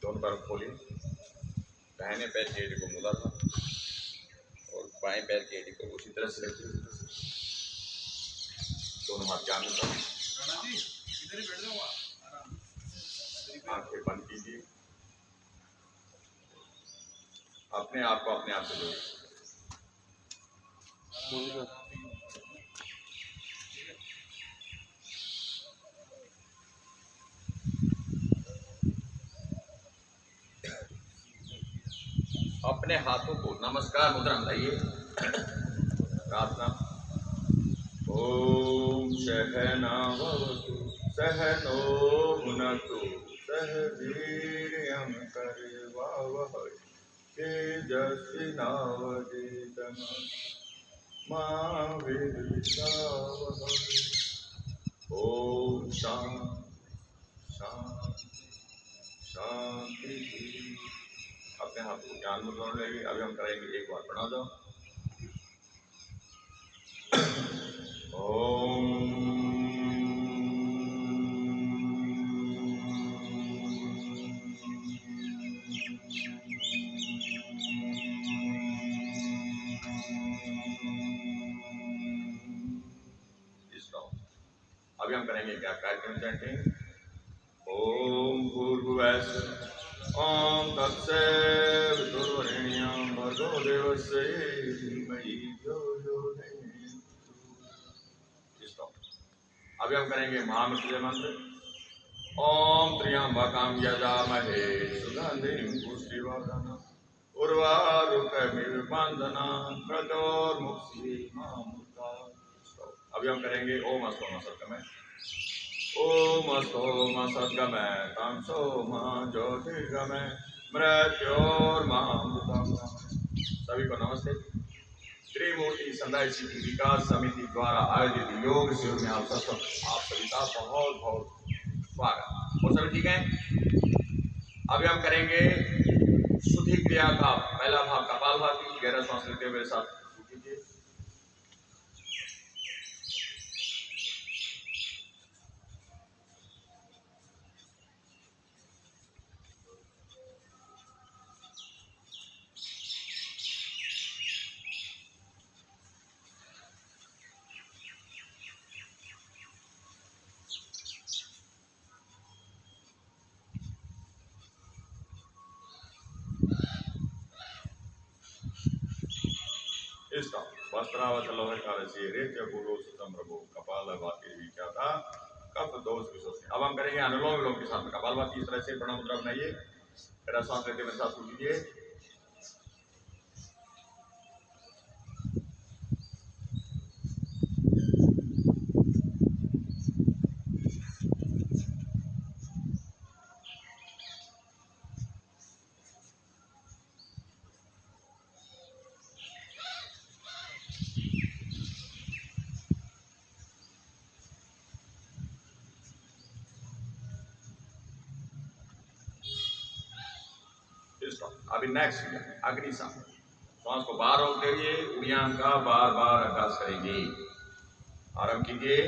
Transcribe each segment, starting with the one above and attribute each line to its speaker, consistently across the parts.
Speaker 1: दोनों पैर खोलिए, दाहिने पैर की एड़ी को मुड़ा था और बाएं पैर की एड़ी को उसी तरह से रखिए। दोनों हाथ जान में आंखें बंद कीजिए, अपने आप को अपने आप से जोड़िए। अपने हाथों को नमस्कार मुद्रा में लाइए। प्रार्थना। ओम सहना भवतु सहनो भुनक्तु सह वीर्यं करवावहै तेजस्विनावधीतमस्तु मा विद्विषावहै। ओम शांति। अपने हाथ को ज्ञान मुद्रा में लेंगे। अभी हम करेंगे एक बार प्रणाम जाओ। ओम अभी हम करेंगे क्या कार्यक्रम चैंटिंग। ओम भूर्भुवस्सुः ओम तत्सवितुर्वरेण्यं भर्गो देवस्य धीमहि धियो यो न प्रचोदयात्। अभी हम करेंगे महामृत्युंजय मंत्र। ओम त्र्यंबकं यजामहे सुगंधिं पुष्टिवर्धनम् उर्वारुकमिव बन्धनान् मृत्योर्मुक्षीमामृतात्। अभी हम करेंगे ओम अस्तोम सत्कमय ओम अस्तोम सद्गमय तमसो मा ज्योतिर्गमय मृत्योर्मामृतम्। सभी को नमस्ते। त्रिमूर्ति संदाय सिद्धि विकास समिति द्वारा आयोजित योग शिविर में आप सभी का बहुत बहुत स्वागत। और सभी ठीक है। अभी हम करेंगे शुद्धि क्रिया का पहला भाग कपालभाति। गहरा श्वास लेते हुए मेरे साथ कीजिए। अब हम करेंगे अनुलोम विलोम के साथ कपालभाति। इस तरह से प्रणव मुद्रा बनाइए। गहरा सांस लेते मेरे साथ कीजिए। अभी नेक्स्ट अग्नि सांस। श्वास को बाहर रोकते हुए उड़ियान का बार बार अभ्यास करेंगे। आरंभ कीजिए।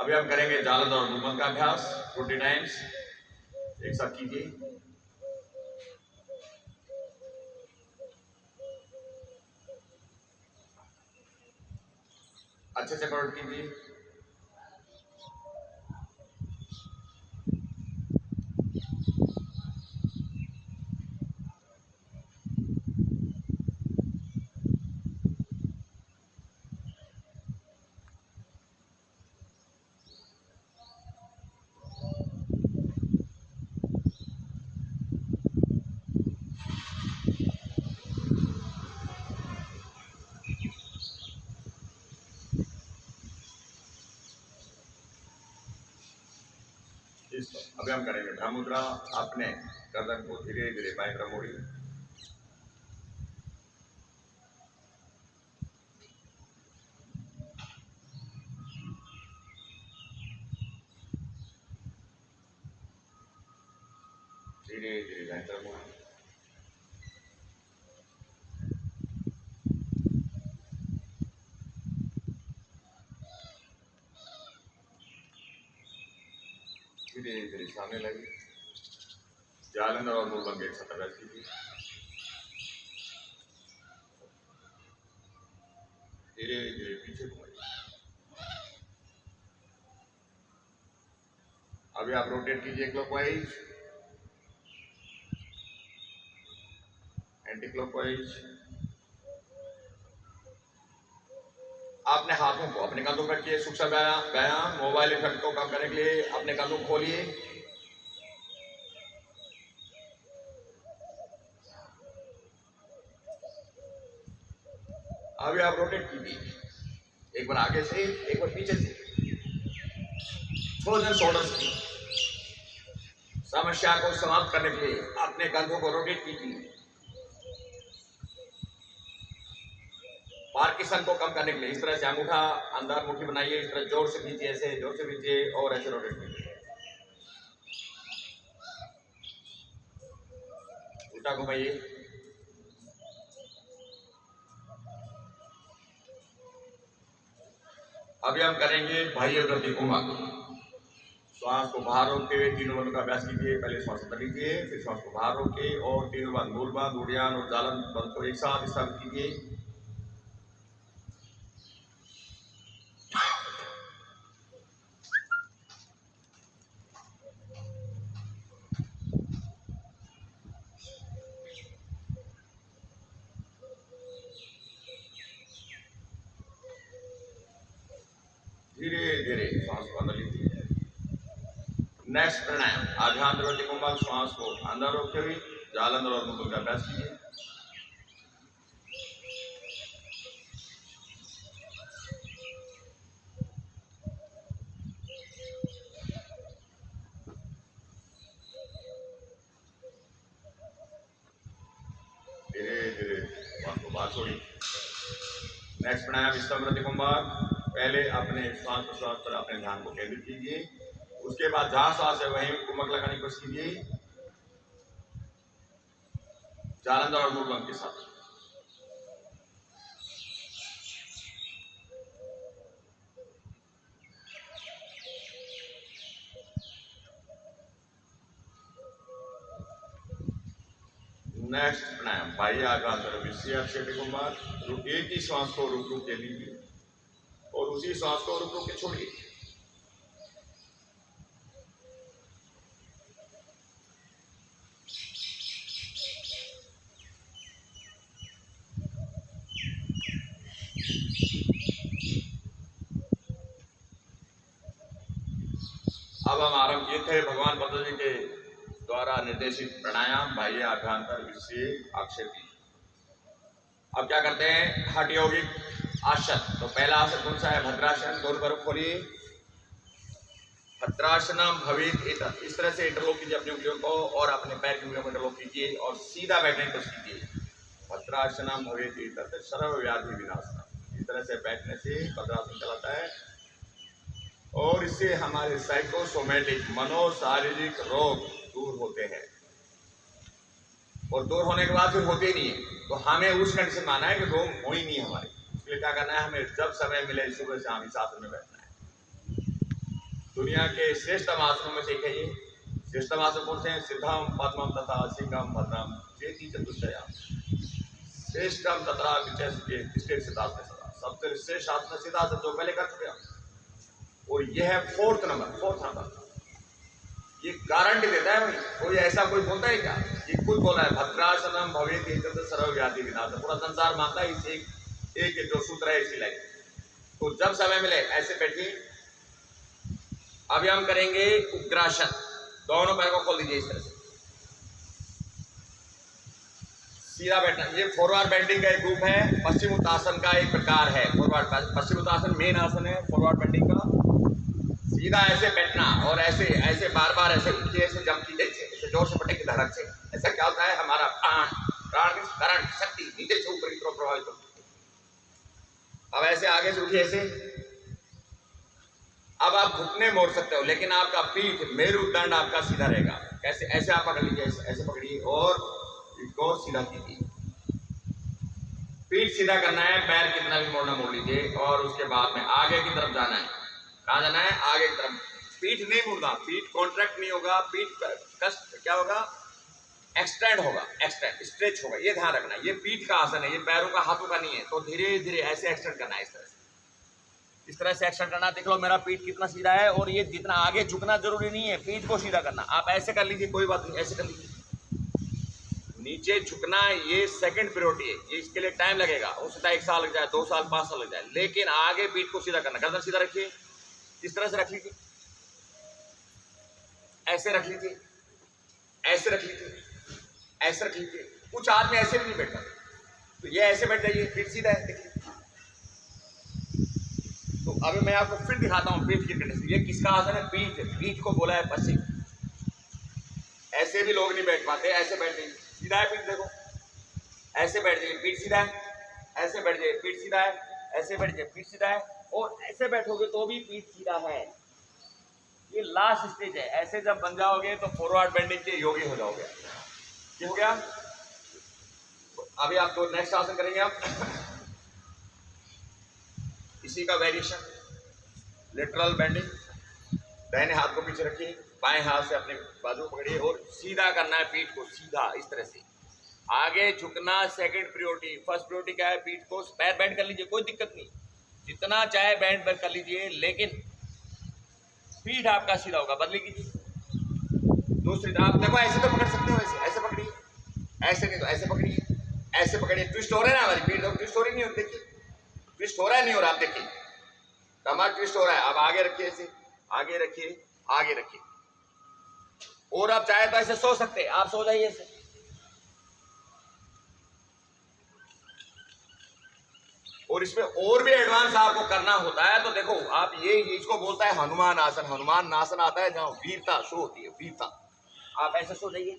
Speaker 1: अभी हम करेंगे जालद और गुमन का अभ्यास 20 टाइम्स। एक साथ कीजिए। अच्छे से कवर कीजिए। अभी हम करेंगे भ्रम मुद्रा। अपने गर्दन को धीरे धीरे बाएं तरफ मोड़िए। धीरे धीरे बेहतर हुआ। धीरे धीरे सामने लगी। जालंधर और मूलबंग एक साथ अभ्यास कीजिए। धीरे धीरे पीछे घुमाइए। अभी आप रोटेट कीजिए क्लॉकवाइज, एंटी क्लॉकवाइज। अपने हाथों को अपने कंधों पर रखिए। सूक्ष्म व्यायाम मोबाइल इफेक्ट को कम करने के लिए अपने कंधों को खोलिए। अभी आप रोटेट कीजिए, एक बार आगे से एक बार पीछे से। फ्रोजन शोल्डर्स की समस्या को समाप्त करने के लिए अपने कंधों को रोटेट कीजिए। पार्किंसन को कम करने के लिए इस तरह से अंगूठा अंदर मुट्ठी बनाइए, इस तरह जोर से खींचिए, ऐसे जोर से खींचिए और ऐसे रोटेट कीजिए। उल्टा घुमाइए। अभी हम करेंगे बाह्य वृद्धि कुंभक। श्वास को बाहर रोकते हुए तीनों बंदों का अभ्यास कीजिए। पहले श्वास अंदर लीजिए, फिर श्वास को बाहर रोके और तीनों बंद मूल बंद, उड़ियान और जालन बंद को एक साथ स्थापित कीजिए। धीरे धीरे श्वास को अंदर लीजिए। नेक्स्ट प्राणायाम आध्यात्म वृद्धि कुंभक। श्वास को अंदर रोकते हुए जालंधर और मुकुल का अभ्यास कीजिए। धीरे धीरे श्वास को बाहर छोड़िए। नेक्स्ट प्राणायाम स्तंभ वृद्धि कुंभक। पहले अपने श्वास प्रश्वास पर अपने ध्यान को केंद्रित कीजिए, उसके बाद जहां श्वास है वहीं कुंभक लगाने की कोशिश कीजिए, जालंधर और मूलबंद के साथ। नेक्स्ट प्राणायाम बाह्य आघात विषय कुंभक। एक ही श्वास को रुक रुक के लीजिए और उसी श्वास को रुक रुक के छोड़िए। अब हम आरंभ किए थे भगवान पतंजलि के द्वारा निर्देशित प्राणायाम बाह्य आभ्यंतर विषय आक्षेपी। अब क्या करते हैं, हठ यौगिक आसन। तो पहला आसन कौन सा है, भद्रासन। दोनों पैरों खोलिए। भद्रासनम भवेत एतत्। इस तरह से इंटरलॉक कीजिए अपनी उंगलियों को और अपने पैर की उंगलियों को इंटरलॉक कीजिए और सीधा बैठने की कोशिश कीजिए। भद्रासनम भवेत एतत् सर्व व्याधि विनाशनम। इस तरह से बैठने से भद्रासन चलाता है और इससे हमारे साइकोसोमेटिक मनोशारीरिक रोग दूर होते हैं। और दूर होने के बाद फिर होते ही नहीं है, तो हमें उस कंडीशन माना है कि रोग हो ही नहीं हमारे। इसलिए क्या करना है, हमें जब समय मिले सुबह शाम इस आसन में बैठना है। दुनिया के श्रेष्ठतम आसनों में से एक है ये। श्रेष्ठतम आसन कौन से हैं, सिद्धम पद्मम तथा सिंहम भद्रम चेति चतुष्टयम्। श्रेष्ठतम तथा सबसे श्रेष्ठ आसन सिद्धासन जो पहले कर चुके हैं, और यह है फोर्थ नंबर। ये गारंटी देता है भाई, कोई ऐसा कोई बोलता है क्या, ये खुद बोला है भद्रासनम भवेत एतत् सर्व व्याधि विनाशनम। पूरा संसार मानता है इस एक जो सूत्र है इसी लाइन। तो जब समय मिले ऐसे बैठिए। अभी हम करेंगे उग्रासन। दोनों पैर को खोल दीजिए इस तरह से, सीधा बैठना। ये फॉरवर्ड बेंडिंग का एक रूप है, पश्चिम उत्तासन का एक प्रकार है। फॉरवर्ड पश्चिम उत्तासन मेन आसन है फॉरवर्ड बेंडिंग का। सीधा ऐसे बैठना और ऐसे ऐसे बार बार ऐसे उठिए, ऐसे जंप कीजिए, ऐसे जोर से पटक की धड़क से। ऐसा क्या होता है, हमारा प्राण की करंट शक्ति नीचे से ऊपर की तरफ प्रभावित होती है। अब ऐसे आगे से उठिए ऐसे। अब आप घुटने मोड़ सकते हो, लेकिन आपका पीठ मेरुदंड आपका सीधा रहेगा। कैसे? ऐसे आप पकड़ लीजिए, ऐसे पकड़िए और इसको सीधा कीजिए। पीठ सीधा करना है, पैर कितना भी मोड़ना मोड़ लीजिए और उसके बाद में आगे की तरफ जाना है। कहाँ जाना है? आगे की तरफ। पीठ नहीं मुड़ना, पीठ कॉन्ट्रैक्ट नहीं होगा, पीठ कष्ट क्या होगा? एक्सटेंड होगा, एक्सटेंड स्ट्रेच होगा। ये ध्यान रखना, ये पीठ का आसन है, ये पैरों का हाथों का नहीं है। तो धीरे धीरे ऐसे एक्सटेंड करना है, इस तरह से एक्सटेंड करना। देख लो मेरा पीठ कितना सीधा है और ये जितना आगे झुकना जरूरी नहीं है, पीठ को सीधा करना। आप ऐसे कर लीजिए, कोई बात नहीं, ऐसे कर लीजिए। नीचे झुकना ये सेकंड प्रायोरिटी है, ये इसके लिए टाइम लगेगा। हो सकता है 1 साल लग जाए, 2 साल, 5 साल लग जाए, लेकिन आगे पीठ को सीधा करना। गर्दन सीधा रखिए, इस तरह से रख लीजिए, ऐसे रख लीजिए, ऐसे रख लीजिए, ऐसे रख लीजिए। कुछ आदमी ऐसे भी नहीं बैठता, तो ये ऐसे बैठ जाइए, पीठ सीधा है। देखिए, तो अभी मैं आपको फिर दिखाता हूँ पीठ की कंडीशन। ये किसका आसन है? पीठ। पीठ को बोला है पश्चिम। ऐसे भी लोग नहीं बैठ पाते, ऐसे बैठ जाइए, सीधा है पीठ। देखो ऐसे बैठ जाइए, पीठ सीधा है, ऐसे बैठ जाइए, पीठ सीधा है, ऐसे बैठ जाइए, पीठ सीधा है, और ऐसे बैठोगे तो भी पीठ सीधा है। ये लास्ट स्टेज है। ऐसे जब बन जाओगे तो फॉरवर्ड बेंडिंग के योगी हो जाओगे। ये हो गया। अभी आप तो नेक्स्ट आसन करेंगे आप इसी का वेरिएशन, लेटरल बेंडिंग। दाहिने हाथ को पीछे रखिए, बाएं हाथ से अपने बाजू पकड़िए और सीधा करना है पीठ को, सीधा इस तरह से। आगे झुकना सेकंड प्रायोरिटी, फर्स्ट प्रायोरिटी क्या है? पीठ को। पैर बैंड कर लीजिए, कोई दिक्कत नहीं, जितना चाहे बैंड कर लीजिए, लेकिन पीठ आपका सीधा होगा। बदली कीजिए दूसरी तरफ। देखो ऐसे तो पकड़ सकते हो, ऐसे पकड़िए, ऐसे नहीं तो ऐसे पकड़िए, ऐसे पकड़िए। ट्विस्ट हो रहा है ना हमारी पीठ, ट्विस्ट हो रही नहीं होती, देखिए ट्विस्ट हो रहा है, नहीं हो रहा? आप देखिए कमर ट्विस्ट हो रहा है। अब आगे रखिए, ऐसे आगे रखिए, आगे रखिए। और आप चाहे तो ऐसे सो सकते हैं, आप सो जाइए ऐसे। और इसमें और भी एडवांस आपको करना होता है तो देखो आप ये इसको बोलता है हनुमान आसन। हनुमान आसन आता है जहां वीरता शो होती है, वीरता। आप ऐसे सो जाइए,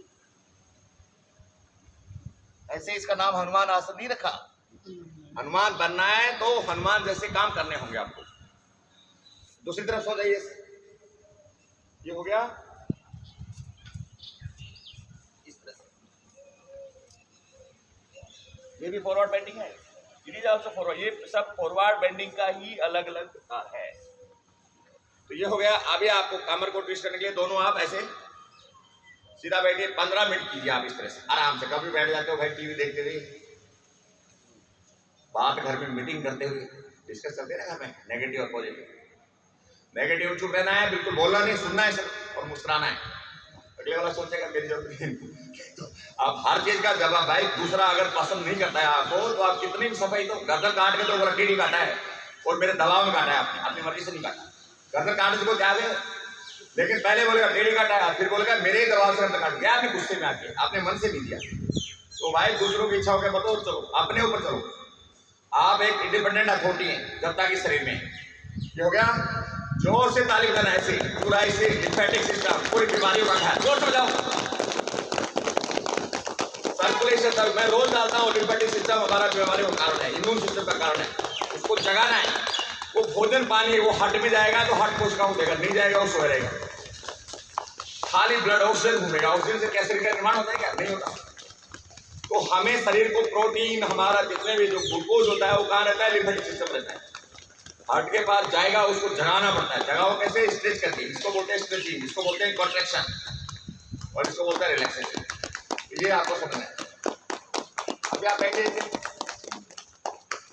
Speaker 1: ऐसे। इसका नाम हनुमान आसन नहीं रखा। हनुमान बनना है तो हनुमान जैसे काम करने होंगे आपको। दूसरी तरफ सो जाइए, ये हो गया। इस तरह से ये भी फॉरवर्ड बेंडिंग है, इट इज आल्सो फॉरवर्ड। ये सब फॉरवर्ड बेंडिंग का ही अलग अलग प्रकार है। तो ये हो गया। अभी आपको कमर को ट्विस्ट करने के लिए दोनों आप ऐसे सीधा बैठिए, 15 मिनट कीजिए आप इस तरह से आराम से। कभी बैठ जाते हो भाई टीवी देखते हुए, बात घर में मीटिंग करते हुए, डिस्कस करते हैं ना घर में, नेगेटिव और पॉजिटिव। नेगेटिव चुप रहना है, बिल्कुल बोलना नहीं, सुनना है सर और मुस्कुराना है। अगले वाला सोचेगा मेरी जरूरत नहीं। तो आप हर चीज का जवाब, भाई दूसरा अगर पसंद नहीं करता है आपको तो आप कितनी भी सफाई, तो गर्दन काट के तो बोला टीडी काटा है और मेरे दबाव में काटा है, आपने अपनी मर्जी से नहीं काटा। गर्दन काटने से कोई क्या है, लेकिन पहले बोलेगा टेढ़ी काटा है, फिर बोलेगा मेरे ही दबाव से काट दिया, आपने गुस्से में आके, आपने मन से नहीं दिया। तो भाई दूसरों की इच्छा हो गया बताओ, चलो अपने ऊपर चलो। आप एक इंडिपेंडेंट अथॉरिटी हैं जब तक इस शरीर में। ये हो गया। जोर से ताली बजाना, ऐसे पूरा, ऐसे लिम्फेटिक सिस्टम, पूरी बीमारियों का ख्याल। जोर से बजाओ, सर्कुलेशन। मैं रोज डालता हूँ, लिम्फेटिक सिस्टम हमारा बीमारियों का कारण है, इम्यून सिस्टम का कारण है। उसको जगाना है। वो भोजन पानी वो हट में जाएगा तो हट कोशिका को देगा, नहीं जाएगा वो सोए रहेगा। खाली ब्लड ऑक्सीजन घूमेगा, ऑक्सीजन से क्या शरीर का निर्माण होता है? क्या नहीं होता। तो हमें शरीर को प्रोटीन, हमारा जितने भी जो ग्लूकोज होता है वो कहाँ रहता है? लिम्फेटिक सिस्टम रहता है। हार्ट के पास जाएगा, उसको जगाना पड़ता है। जगाओ कैसे? स्ट्रेच करके। इसको बोलते हैं स्ट्रेचिंग, इसको बोलते हैं कॉन्ट्रैक्शन और इसको बोलते हैं रिलैक्सेशन। ये आपको समझना है। अभी आप बैठे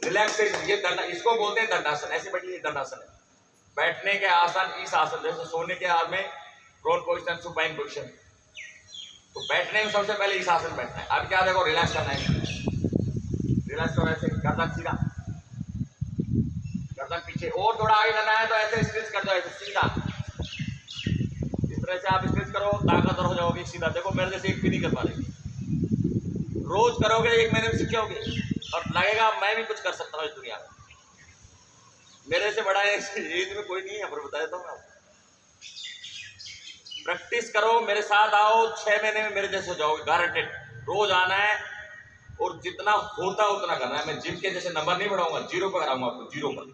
Speaker 1: रिलैक्सेशन, ये दंड, इसको बोलते हैं दंडासन। ऐसे बैठिए, दंडासन है। बैठने के आसन, इस आसन जैसे सोने के हाथ में प्रोन पोजिशन, सुपाइन पोजिशन। तो बैठने में सबसे पहले इस आसन बैठना है। अब क्या देखो, रिलैक्स करना है, रिलैक्स करो ऐसे, गर्दन सीधा, गर्दन पीछे, और थोड़ा आगे करना है तो ऐसे स्ट्रेच कर दो, ऐसे सीधा। इस तरह से आप स्ट्रेच करो, ताकतवर हो जाओगे सीधा। देखो मेरे जैसे एक भी नहीं कर पा रहे, रोज करोगे 1 महीने में सीखोगे और लगेगा मैं भी कुछ कर सकता हूँ इस दुनिया में। मेरे से बड़ा एज में कोई नहीं है, पर बता देता हूँ मैं आपको। प्रैक्टिस करो, मेरे साथ आओ, 6 महीने में मेरे जैसे हो जाओगे, गारंटेड। रोज आना है और जितना होता उतना करना है। मैं जिम के जैसे नंबर नहीं बढ़ाऊंगा, 0 पे कराऊंगा आपको, 0 पर।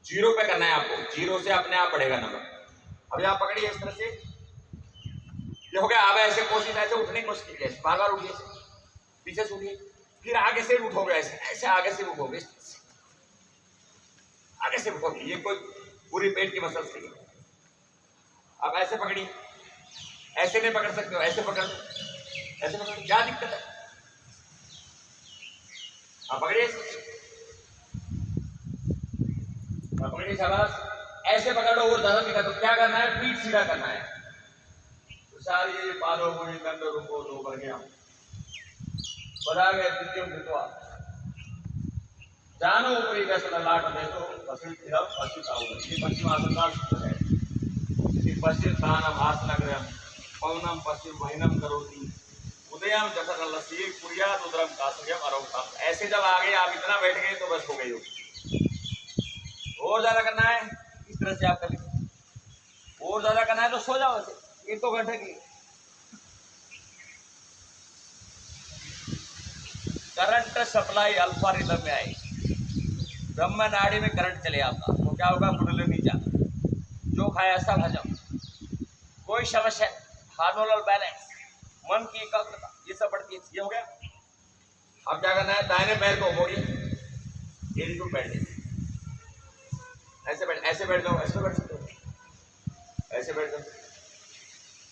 Speaker 1: 0 पे करना है आपको, 0 से अपने आप बढ़ेगा नंबर। अभी आप पकड़िए इस तरह से, ये हो गया। अब ऐसे कोशिश, ऐसे उठने की कोशिश कीजिए, बार बार उठिए, पीछे से उठिए, फिर आगे से उठोगे, ऐसे ऐसे आगे से उठोगे, आगे से उठोगे। ये कोई पूरी पेट की मसल से। अब ऐसे पकड़िए, ऐसे नहीं पकड़ सकते हो, ऐसे पकड़, ऐसे पकड़, क्या दिक्कत है? आप पकड़िए, पकड़िए, शाबाश। ऐसे पकड़ो, और ज्यादा दिक्कत। तो क्या करना है? पीठ सीधा करना है। तो सारी पालो मुझे दंड रूपो दो भर गया, बता गए द्वितीय कृत्वा जानो ऊपरी कैसे लाट दे तो पश्चिम ये पश्चिम आसन का सूत्र है। पश्चिम स्थानम आसनग्रहम पवनम पश्चिम वहिनम करोति उदयम जठरलसी कुर्यात उदरम कासयम अरोगतम। ऐसे जब आगे आप इतना बैठ गए तो बस हो गई होगी। और ज्यादा करना है, इस तरह से आप कर लीजिए। और ज्यादा करना है तो सो जाओ ऐसे 1-2 घंटे की। करंट सप्लाई अल्फा रिदम में आए, ब्रह्म नाड़ी में करंट चले आपका, तो क्या होगा? कुंडलिनी जाना, जो खाया सब हजम, कोई समस्या, हार्मोनल बैलेंस, मन की एकाग्रता, ये सब बढ़ती है। ये हो गया। अब क्या करना है? दाहिने पैर को मोड़िए, ये बिल्कुल बैठ जाइए, ऐसे बैठ, ऐसे बैठ जाओ, ऐसे बैठ सकते हो, ऐसे बैठ जाओ,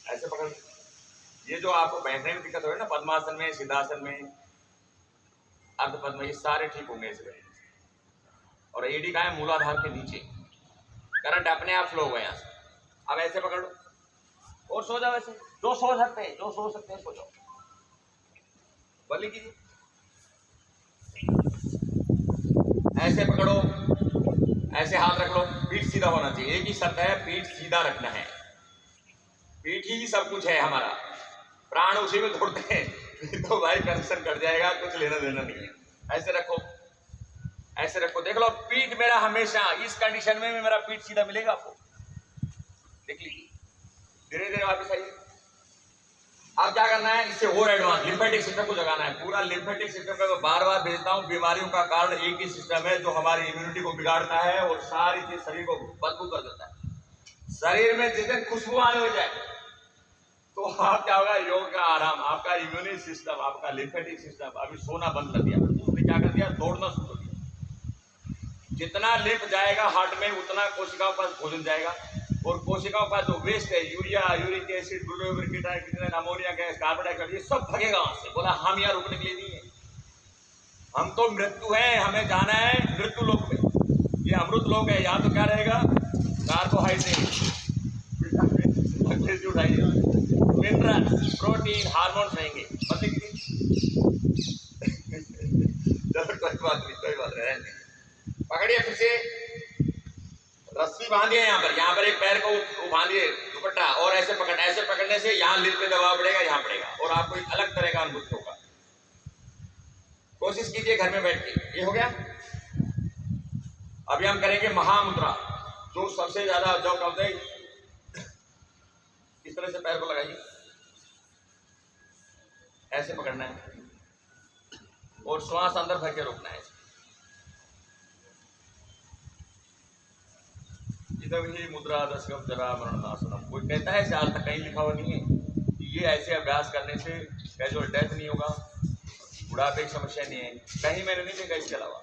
Speaker 1: ऐसे पकड़। ये जो आपको बैठने में दिक्कत हो रही है ना, पद्मासन में, सिद्धासन में, अर्ध पद्म, ये सारे ठीक होंगे ऐसे बैठने से। और एडी का है मूलाधार के नीचे, करंट अपने आप फ्लो हो गया यहाँ से। अब ऐसे पकड़ लो और सो जाओ ऐसे, जो सो सकते हैं, जो सो सकते हैं सो जाओ। बल्ली कीजिए, ऐसे पकड़ो, ऐसे हाथ रख लो, पीठ सीधा होना चाहिए। एक ही शर्त है, पीठ सीधा रखना है। पीठ ही सब कुछ है हमारा, प्राण उसी में दौड़ते हैं। तो भाई कंडीशन कट जाएगा, कुछ लेना देना नहीं है। ऐसे रखो, ऐसे रखो, देख लो पीठ मेरा हमेशा इस कंडीशन में मेरा पीठ सीधा मिलेगा आपको, देख लीजिए। धीरे धीरे वापस आइए। अब क्या करना है? इससे और एडवांस लिम्फेटिक सिस्टम को जगाना है। पूरा लिम्फेटिक सिस्टम का मैं बार बार भेजता हूँ। बीमारियों का कारण एक ही सिस्टम है जो हमारी इम्यूनिटी को बिगाड़ता है और सारी चीज शरीर को बदबू कर देता है। शरीर में जिस दिन खुशबू आने हो जाए तो आप क्या होगा? योग का आराम, आपका इम्यूनिटी सिस्टम, आपका लिम्फेटिक सिस्टम अभी सोना बंद कर दिया। उसने क्या कर दिया? दौड़ना शुरू कर दिया। जितना लिम्फ जाएगा हार्ट में उतना कोशिकाओं पर भोजन जाएगा, और कोशिकाओं का जो वेस्ट है, यूरिया, यूरिक एसिड, कीटाणु, अमोनिया गैस, कार्बन डाइऑक्साइड, ये सब भगेगा वहां से। बोला हम यहाँ रुकने के लिए नहीं है, हम तो मृत्यु है, हमें जाना है मृत्यु लोक में। ये अमृत लोक है, यहाँ तो क्या रहेगा? कार्बोहाइड्रेट, मिनरल, प्रोटीन, हार्मोन रहेंगे। चलो कोई बात नहीं, कोई बात नहीं। पकड़िए, फिर से रस्सी बांधिए यहाँ पर एक पैर को बांधिए दुपट्टा, और ऐसे पकड़, ऐसे पकड़ने से यहाँ लिल पे दबाव पड़ेगा, यहाँ पड़ेगा, और आपको एक अलग तरह का अनुभूति होगा। कोशिश कीजिए घर में बैठ के। ये हो गया। अभी हम करेंगे महामुद्रा, जो सबसे ज्यादा जो करते हैं। इस तरह से पैर को लगाइए, ऐसे पकड़ना है और श्वास अंदर भर के रोकना है। ही मुद्रा दशकम जरा मरणनाशनम। कोई कहता है आज तक कहीं लिखा हुआ नहीं है कि ये ऐसे अभ्यास करने से कैजुअल डेथ नहीं होगा, बुढ़ापे की समस्या नहीं है, कहीं मैंने नहीं देखा। इसके अलावा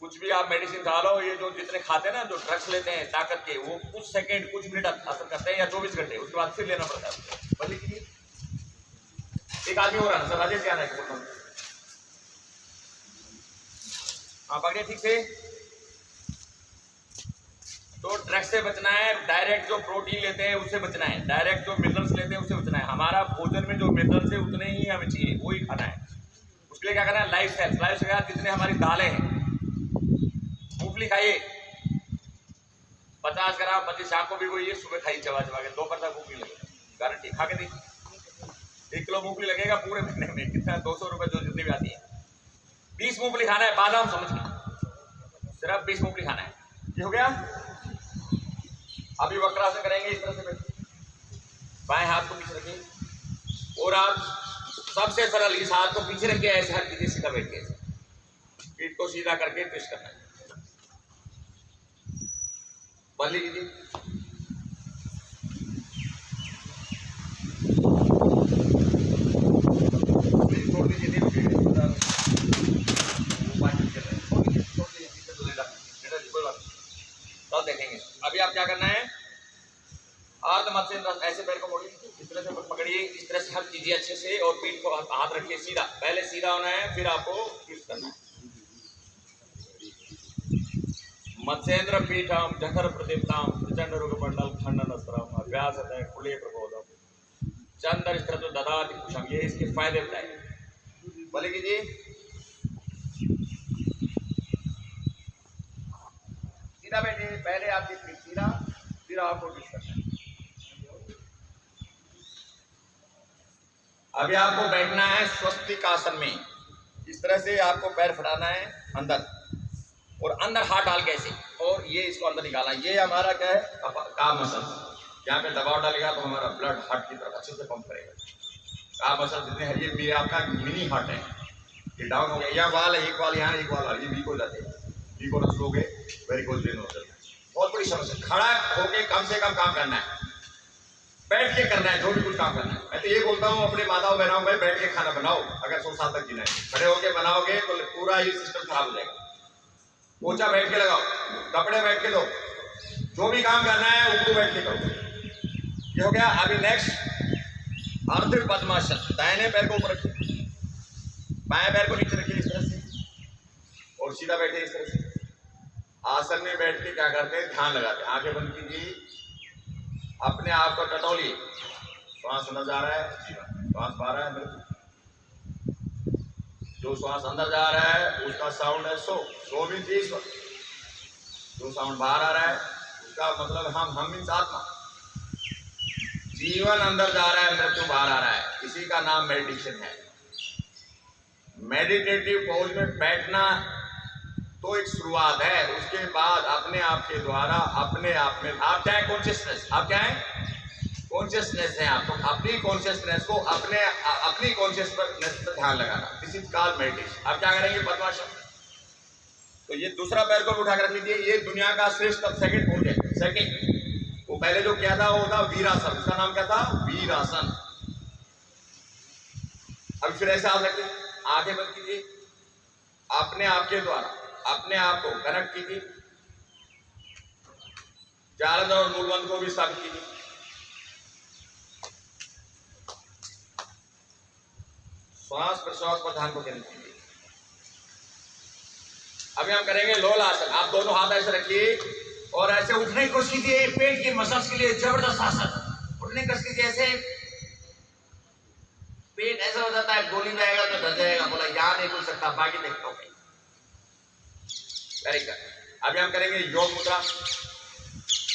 Speaker 1: कुछ भी आप मेडिसिन खा लो, ये जो जितने खाते हैं ना, जो ड्रग्स लेते हैं ताकत के, वो कुछ सेकंड, कुछ मिनट असर करते हैं, या 24 घंटे, उसके बाद फिर लेना पड़ता है। बल्कि एक आदमी हो रहा है सर, राजेश क्या है, हाँ पकड़िए ठीक से। तो ड्रग्स से बचना है, डायरेक्ट जो प्रोटीन लेते हैं उससे बचना है, डायरेक्ट जो मिनरल्स लेते हैं उससे बचना है। हमारा भोजन में जो मिनरल्स है उतने ही हमें चाहिए, वही खाना है। उसके लिए क्या करना है? लाइफ स्टाइल, लाइफ स्टाइल जितने हमारी दालें हैं, मूंगफली खाइए 50 ग्राम, 25 शाम को भी कोई सुबह खाइए चबा चबा के, दोपहर तक भूख नहीं लगेगा, गारंटी। खा के देखिए, 1 किलो मूंगफली लगेगा पूरे महीने में, कितना? 200 रुपए जो जितनी भी आती है। 20 मूंगफली खाना है, बादाम समझ के, सिर्फ 20 मूंगफली खाना है। ये हो गया। अभी वक्रासन करेंगे, इस तरह से बैठिए, बाएं हाथ को पीछे रखिए, और आप सबसे सरल इस हाथ को पीछे रखिए, ऐसे हाथ पीछे सीधा बैठिए, पीठ को सीधा करके ट्विस्ट करना है। बल्ली कीजिए, तो देखेंगे। अभी आप क्या करना है, अर्ध मत्स्य ऐसे पैर को मोड़िए, इस तरह से पकड़िए, इस तरह से हर कीजिए अच्छे से, और पीठ को हाथ रखिए सीधा, पहले सीधा होना है, फिर आपको ट्विस्ट करना है। मत्स्येंद्र पीठम जठर प्रदीप्ताम प्रचंड रुग मंडल खंडन अस्त्रम अभ्यास है खुले प्रबोधम चंद्र स्त्र ददाति कुशम। ये इसके फायदे बताए, बोले कीजिए। सीधा बैठिए, पहले आपकी पीठ सीधा, फिर आपको ट्विस्ट करना है। अभी आपको बैठना है स्वस्तिक आसन में, इस तरह से आपको पैर फटाना है अंदर, और अंदर हाथ डाल के ऐसे, और ये इसको अंदर निकालना है। ये हमारा क्या है, काम मसल, यहाँ पे दबाव डालेगा तो हमारा ब्लड हार्ट की तरफ अच्छे से पंप करेगा। काम मसल जितने हैं, ये आपका मिनी हार्ट है, ये डाउन हो गया, यहाँ वाल है, एक वाल यहाँ, एक वाल, ये वीक हो जाते हैं, वीक होना शुरू हो गए, वेरिकोज वेन हो जाता है, बहुत बड़ी समस्या। खड़ा होके कम से कम काम करना है, बैठ के करना है, जो भी कुछ काम करना है। मैं तो ये बोलता हूँ अपने माताओं बहनों में, बैठ के खाना बनाओ, अगर 100 साल तक जीना है। खड़े होके बनाओगे तो पूरा ही सिस्टम खराब हो जाएगा। पोछा बैठ के लगाओ, कपड़े बैठ के दो, जो भी काम करना है उनको बैठ के करो। ये हो गया। अभी नेक्स्ट अर्ध पद्मासन, दाहिने पैर को ऊपर रखिए, बाएं पैर को नीचे रखिए इस तरह से, और सीधा बैठे इस तरह से। आसन में बैठ के क्या करते हैं, ध्यान लगाते हैं, आंखें बंद कीजिए, अपने आप को टटोलिए, श्वास अंदर जा रहा है, श्वास बाहर है, जो श्वास अंदर जा रहा है उसका साउंड है सो मीन्स ईश्वर, जो साउंड बाहर आ रहा है उसका मतलब हम मीन्स आत्मा। जीवन अंदर जा रहा है, मृत्यु बाहर आ रहा है, इसी का नाम मेडिटेशन है। मेडिटेटिव पोज में बैठना तो एक शुरुआत है, उसके बाद अपने आप के द्वारा अपने आप में आप क्या है, कॉन्शियसनेस, आप क्या है, कॉन्शियसनेस है। आपको अपनी कॉन्शियसनेस को अपनी कॉन्शियसनेस पर ध्यान लगाना, दिस इज कॉल्ड मेडिटेशन। आप क्या करेंगे, पद्मासन। तो ये दूसरा पैर को उठा कर रख लीजिए, ये दुनिया का श्रेष्ठ सेकंड पोज है। सेकंड वो पहले जो किया था वो था वीरासन, उसका नाम क्या था, वीरासन। अब फिर ऐसे आप रखिए, आंखें बंद कीजिए, अपने आप के द्वारा अपने आप को कनेक्ट कीजिए, जालंधर और मूलबंध को भी स्थापित कीजिए। श्वास प्रश्वास पर ध्यान को केंद्रित कीजिए। अभी हम करेंगे लोल आसन। आप दोनों हाथ ऐसे रखिए और ऐसे उठने की कोशिश कीजिए, पेट की मसल्स के लिए जबरदस्त आसन। उठने की कोशिश कीजिए, ऐसे पेट ऐसा हो जाता है, गोली जाएगा तो डर जाएगा, बोला यहां नहीं बोल सकता, बाकी देखता हूं। Very good. अभी हम करेंगे योग मुद्रा,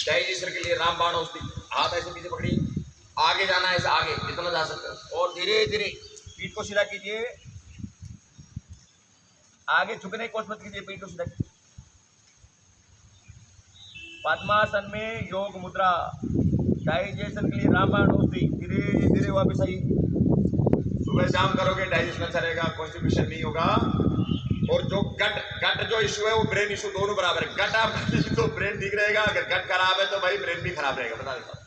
Speaker 1: डाइजेशन के लिए रामबाण औषधि। हाथ ऐसे पीछे पकड़िए, आगे जाना है, ऐसे आगे जितना जा सकते हो, और धीरे धीरे पीठ को सीधा कीजिए, आगे झुकने की कोशिश मत कीजिए, पीठ को सीधा कीजिए। पद्मासन में योग मुद्रा, डाइजेशन के लिए रामबाण औषधि, धीरे धीरे वापस आइए। सुबह शाम करोगे डाइजेशन अच्छा रहेगा, कॉन्स्टिपेशन नहीं होगा। और जो गट जो इशू है वो ब्रेन इशू दोनों बराबर है। गट आप तो ब्रेन ठीक रहेगा, अगर गट खराब है तो भाई ब्रेन भी खराब रहेगा, बता देता हूं।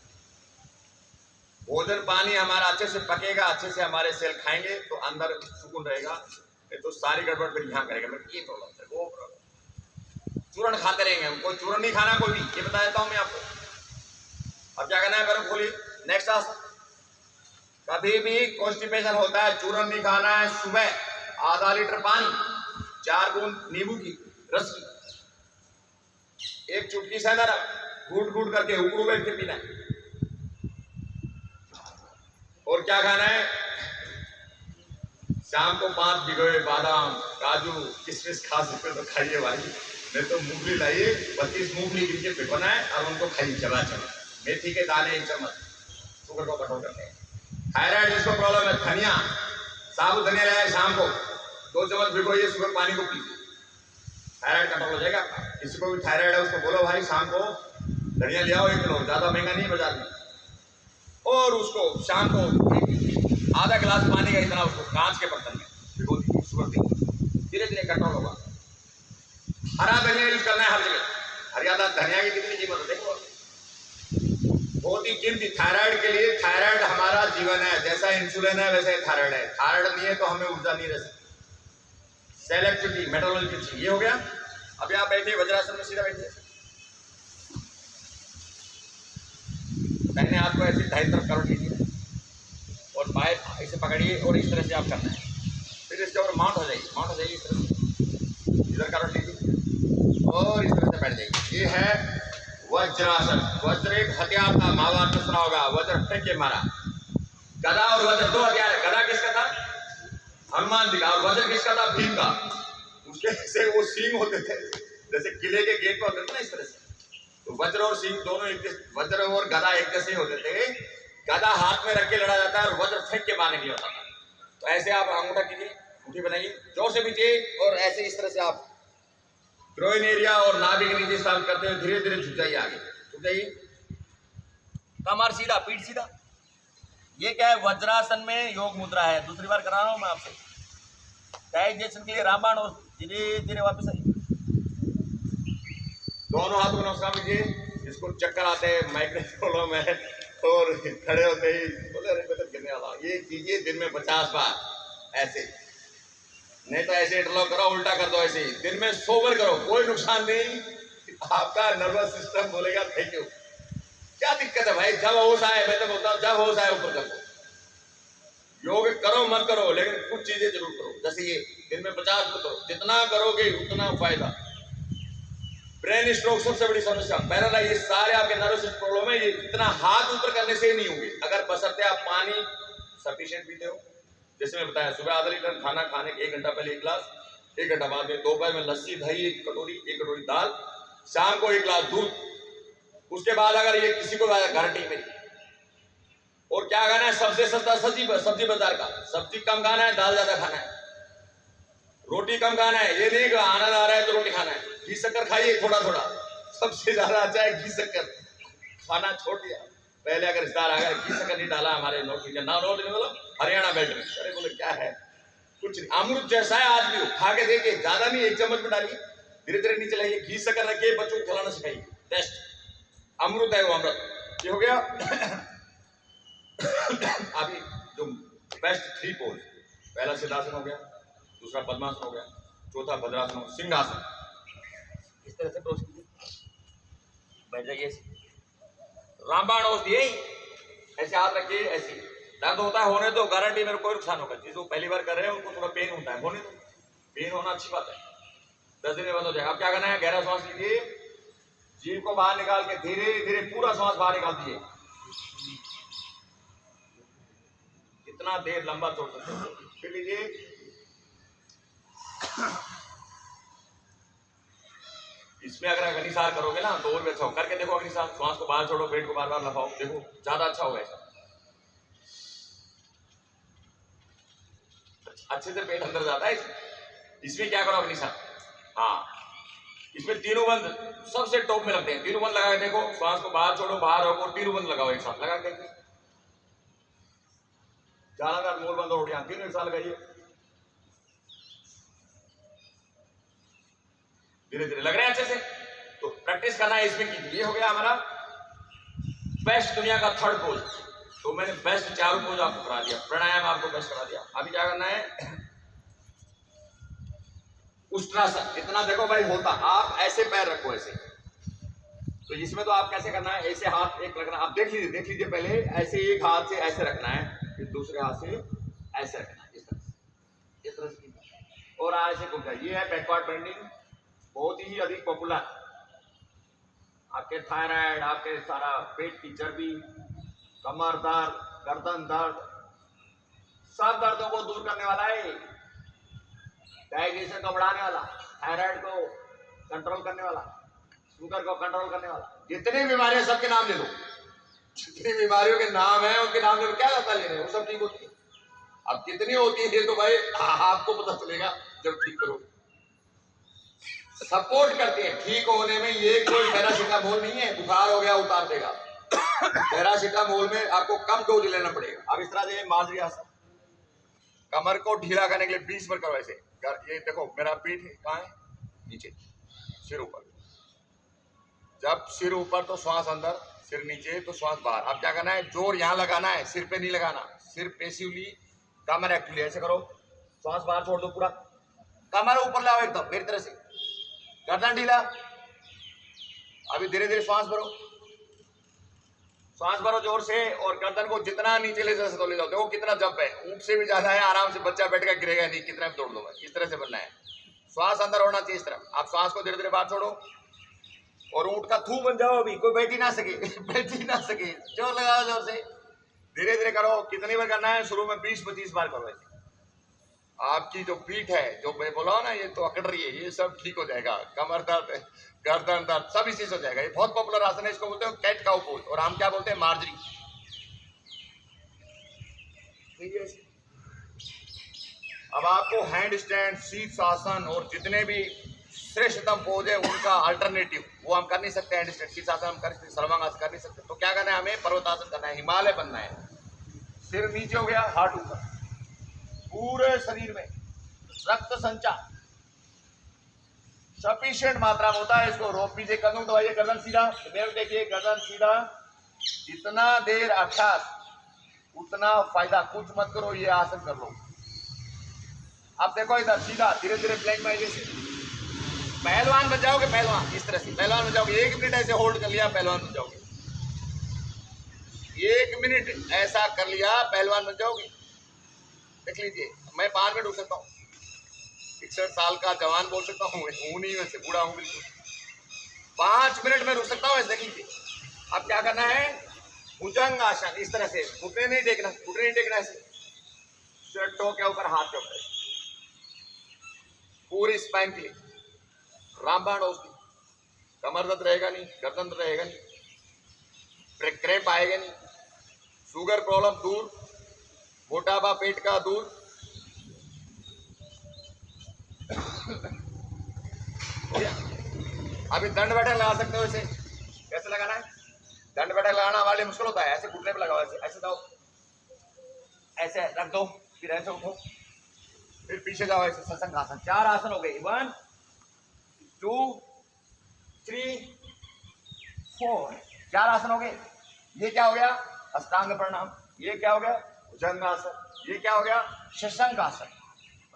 Speaker 1: भोजन पानी हमारा अच्छे से पकेगा, अच्छे से हमारे सेल खाएंगे तो अंदर सुकून रहेगा, नहीं तो सारी गड़बड़ फिर यहाँ करेगा। मैं ये प्रॉब्लम है, वो प्रॉब्लम। चूरण खाते रहेंगे हम, कोई चूरण नहीं खाना कोई भी, ये बता देता हूं मैं आपको। अब क्या करना है, पैरों खोलिए। नेक्स्ट आसन, कभी भी कॉन्स्टिपेशन होता है, चूरण नहीं खाना है। सुबह आधा लीटर पानी, 4 बूंद नींबू की रस की, 1 चुटकी सैंधा घूट घूट करके उकड़ू बैठ के पीना है। और क्या खाना है, शाम को 5 भिगोए बादाम काजू किशमिश खा सकते तो खाइए भाई, नहीं तो मूंगफली लाइए, 25 मूंगफली गिर के भिगोना है और उनको खाइए चबा चबा। मेथी के दाने 1 चम्मच, शुगर को कंट्रोल करते हैं। थायराइड जिसको प्रॉब्लम है, धनिया, साबुत धनिया लाए, शाम को 2 चम्मच भिगोइए, सुबह पानी को पीजिए, थायराइड कंट्रोल हो जाएगा। किसी को भी थायराइड है उसको बोलो भाई शाम को धनिया ले आओ 1 किलो, ज्यादा महंगा नहीं बाजार में, और उसको शाम को आधा गिलास पानी का इतना उसको कांच के बर्तन में भिगो दीजिए, शुगर दीजिए, धीरे धीरे कंट्रोल होगा। हरा धनिया यूज करना है हर जगह, हरियाणा धनिया की कितनी कीमत है देखो, बहुत ही कीमती। थायराइड के लिए, थायराइड हमारा जीवन है, जैसा इंसुलिन है वैसे थायराइड है। थायराइड नहीं है तो हमें ऊर्जा नहीं रह सकती। सेल एक्टिविटी, मेटाबॉलिज्म, ये हो गया। अभी आप बैठिए वज्रासन में, सीधा बैठिए, दाहिने हाथ को ऐसे दाहिनी तरफ करो लीजिए और बाएं इसे पकड़िए और इस तरह से आप करना है। फिर इसके ऊपर माउंट हो जाएगी इस तरह से, इधर करो लीजिए और इस तरह से बैठ जाएगी। ये है वज्रासन। वज्र एक हथियार था, महाभारत में सुना होगा, वज्र फेंक के मारा। गदा और वज्र दो हथियार है। गदा किसका था? हनुमान जी का। और वज्र किसका था? भीम का। उसके से वो सींग होते थे, जैसे किले के गेट पर होते थे ना, इस तरह से। तो वज्र और सींग दोनों वज्र और गदा एक जैसे होते थे। गदा हाथ में रख के लड़ा जाता है और वज्र फेंक के मारने के लिए होता था। तो ऐसे आप अंगूठा कीजिए, मुट्ठी बनाइए जोर से पीछे और ऐसे इस तरह से आप ग्रोइन एरिया और नाभि के नीचे स्थापित करते हुए धीरे धीरे झुक जाइए, आगे झुक जाइए, कमर सीधा, पीठ सीधा। ये क्या है? वज्रासन में योग मुद्रा है। दूसरी बार करा रहा हूं मैं आपसे। डाइजेशन के लिए रामबाण और धीरे धीरे वापस आइए। दोनों हाथों को नमस्कार कीजिए। जिसको चक्कर आते हैं, माइग्रेन प्रॉब्लम है और खड़े होते ही बोले अरे बेटा गिरने वाला, ये कीजिए दिन में 50 बार ऐसे। नहीं तो ऐसे इंटरलॉक करो, उल्टा कर दो। ऐसे दिन में 100 बार करो, कोई नुकसान नहीं। आपका नर्वस सिस्टम बोलेगा थैंक यू। क्या दिक्कत है भाई? जब होश आए, मैं तो बोलता हूँ जब होश आए ऊपर कर दो। योग करो मत करो, लेकिन कुछ चीजें जरूर करो। जैसे ये दिन में 50 करो, जितना करोगे उतना फायदा। ब्रेन स्ट्रोक सबसे बड़ी समस्या, पैरालाइज, ये सारे आपके नर्वस प्रॉब्लम है। ये इतना हाथ ऊपर करने से ही नहीं होंगे, अगर बशर्ते आप पानी सफिशिएंट पीते हो। जैसे मैं बताया, सुबह आधा लीटर, खाना खाने के 1 घंटा पहले 1 गिलास, 1 घंटा बाद में, दोपहर में लस्सी दही 1 कटोरी दाल, शाम को 1 गिलास दूध। उसके बाद अगर ये किसी को गारंटी मेरी। और क्या खाना है? सबसे सस्ता सब्जी बाजार का। सब्जी कम खाना है, दाल ज्यादा खाना है, रोटी कम खाना है। ये नहीं कि आनंद आ रहा है तो रोटी खाना है। घी शक्कर खाइए थोड़ा थोड़ा, सबसे ज्यादा अच्छा है घी शक्कर। खाना छोड़ दिया। पहले अगर रिश्तेदार आ गए, घी शक्कर नहीं डाला हमारे नॉर्थ इंडिया, ना नॉर्थ इंडिया मतलब हरियाणा बेल्ट में, अरे बोले क्या है, कुछ नहीं, अमृत जैसा है। आज भी खा के देखिए, ज्यादा नहीं, 1 चम्मच में डालिए, धीरे धीरे नीचे लाइए, घी शक्कर रखिए, बच्चों को खिलाना सिखाइए, टेस्ट अमृत है वो, अमृत। ये हो गया। अभी जो बेस्ट 3 पोज, पहला सिद्धासन हो गया, दूसरा पद्मासन हो गया, चौथा भद्रासन, सिंहासन। इस तरह से पोज कीजिए, बैठ जाइए। रामबाण औषधि ऐसे हाथ रखिए, ऐसे दर्द होता है होने दो, गारंटी मेरे कोई नुकसान होगा। जिसको पहली बार कर रहे हैं उनको थोड़ा पेन होता है, होने दो, पेन होना अच्छी बात है, 10 दिन में बंद हो जाएगा। अब क्या करना है? गहरा सांस लीजिए, जीभ को बाहर निकाल के धीरे धीरे पूरा सांस बाहर निकाल दीजिए। कितना देर लंबा छोड़ सकते हो, फिर लीजिए। इसमें अगर अग्निसार करोगे ना तो और भी अच्छा हो। करके देखो अग्निसार, श्वास को बाहर छोड़ो, पेट को बार बार लफाओ, देखो ज्यादा अच्छा होगा ऐसा। अच्छे से पेट अंदर जाता है। इसमें क्या करो? अग्निसार, हाँ, इसमें तीनों बंद सबसे टॉप में लगते हैं। तीनों बंद लगा के देखो, श्वास को बाहर छोड़ो, बाहर रखो और तीनों बंद लगाओ एक साथ, लगा के देखिए। ज्यादातर मूल बंद हो गया, तीनों एक साथ लगाइए, धीरे धीरे लग रहे हैं अच्छे से। तो प्रैक्टिस करना है इसमें कीजिए। ये हो गया हमारा बेस्ट दुनिया का 3rd पोज। तो मैंने बेस्ट 4 पोज आपको करा दिया, प्राणायाम आपको बेस्ट करा दिया। अभी क्या करना है? उष्ट्रासन। इतना देखो भाई होता, आप ऐसे पैर रखो ऐसे। तो इसमें तो आप कैसे करना है? ऐसे हाथ एक रखना, आप देख लीजिए पहले। ऐसे एक हाथ से ऐसे रखना है, फिर दूसरे हाथ से ऐसे रखना है, इस तरह से और ऐसे घूम जाए। ये है बैकवर्ड बेंडिंग, बहुत ही अधिक पॉपुलर। आपके थायराइड, आपके सारा पेट की चर्बी, कमर दर्द, गर्दन दर्द, सब दर्दों को दूर करने वाला है। डाइजेशन को बढ़ाने वाला, थायराइड को कंट्रोल करने वाला, शुगर को कंट्रोल करने वाला। जितनी बीमारियां सबके नाम ले लो, जितनी बीमारियों के नाम है उनके नाम ले लो, क्या लगता लेने, वो सब ठीक होती है। अब कितनी होती है तो भाई आपको पता चलेगा जब ठीक करो। सपोर्ट करते हैं ठीक होने में। ये कोई पैरासीटामोल नहीं है, बुखार हो गया उतार देगा। पैरासीटामोल में आपको कम डोज लेना पड़ेगा। अब इस तरह से मार्जरी आसन, कमर को ढीला करने के लिए 20 बार करो ऐसे। ये देखो मेरा पीठ कहाँ है? नीचे, सिर ऊपर। जब सिर ऊपर तो श्वास अंदर, सिर नीचे तो श्वास बाहर। अब क्या करना है? जोर यहाँ लगाना है, सिर पे नहीं लगाना। सिर पैसिवली, कमर एक्टिवली। ऐसे करो, श्वास बाहर छोड़ दो पूरा, कमर ऊपर लाओ एकदम मेरी तरह से, गर्दन ढीला। अभी धीरे धीरे श्वास भरो, श्वास भरो जोर से और गर्दन को जितना नीचे ले जा सकते ले जाओ। देखो कितना जंप है, ऊंट से भी ज्यादा है, आराम से बच्चा बैठ कर गिरेगा नहीं, कितना भी तोड़ दो। इस तरह से बनना है, श्वास अंदर होना चाहिए इस तरह। आप श्वास को धीरे धीरे बाहर छोड़ो और ऊंट का थू बन जाओ। अभी कोई बैठ ही ना सके बैठ ही ना सके, जोर लगाओ जोर से, धीरे धीरे करो। कितनी बार करना है? शुरू में 20-25 बार करो। ऐसे आपकी जो पीठ है, जो मैं बोला ना, ये तो अकड़ रही है, ये सब ठीक हो जाएगा। कमर दर्द, गर्दन दर्द सब इसी से हो जाएगा। ये बहुत पॉपुलर आसन है, इसको बोलते हैं कैट काउ पोज, और हम क्या बोलते हैं? मार्जरी। अब आपको हैंड स्टैंड, शीर्ष आसन और जितने भी श्रेष्ठतम पोज है उनका अल्टरनेटिव वो हम कर नहीं सकते। हैंड स्टैंड, शीर्ष आसन हम कर सकते, सर्वांगासन कर नहीं सकते। तो क्या करना है? हमें पर्वतासन करना है, हिमालय बनना है। सिर नीचे हो गया, हाथ ऊपर, पूरे शरीर में रक्त संचार सफिशिएंट मात्रा में होता है। इसको रोक पीछे कर दूं तो ये गर्दन सीधा, मेरे देखिए गर्दन सीधा। जितना देर अभ्यास उतना फायदा। कुछ मत करो, ये आसन कर लो। अब देखो इधर सीधा, धीरे धीरे प्लैंक में जैसे पहलवान बन जाओगे। पहलवान इस तरह से पहलवान बन जाओगे। 1 मिनट ऐसे होल्ड कर लिया, पहलवान बन जाओगे। 1 मिनट ऐसा कर लिया, पहलवान बन जाओगे। देख लीजिए, मैं 5 मिनट रुक सकता हूँ। 61 साल का जवान बोल सकता हूँ, हूँ नहीं, वैसे बूढ़ा हूँ बिल्कुल। 5 मिनट में रुक सकता हूँ। ऐसे देख लीजिए। अब क्या करना है? भुजंग आसन, इस तरह से घुटने नहीं टेकना, घुटने नहीं टेकना। ऐसे टो के ऊपर, हाथ के ऊपर, पूरी स्पाइन के लिए रामबाण औषधि। कमर दर्द रहेगा नहीं, गर्दन दर्द रहेगा नहीं, क्रैम्प आएगा नहीं, शुगर प्रॉब्लम दूर, मोटापा पेट का दूर। अभी दंड बैठक लगा सकते हो। इसे कैसे लगाना है? दंड बैठक लगाना वाले मुश्किल होता है। ऐसे घुटने पे लगाओ, ऐसे ऐसे जाओ, ऐसे रख दो, फिर ऐसे उठो, फिर पीछे जाओ। ऐसे सत्संगासन। 4 आसन हो गए। 1 2 3 4, 4 आसन हो गए। ये क्या हो गया? अष्टांग प्रणाम। ये क्या हो गया? भुजंगासन। ये क्या हो गया? शशांकासन।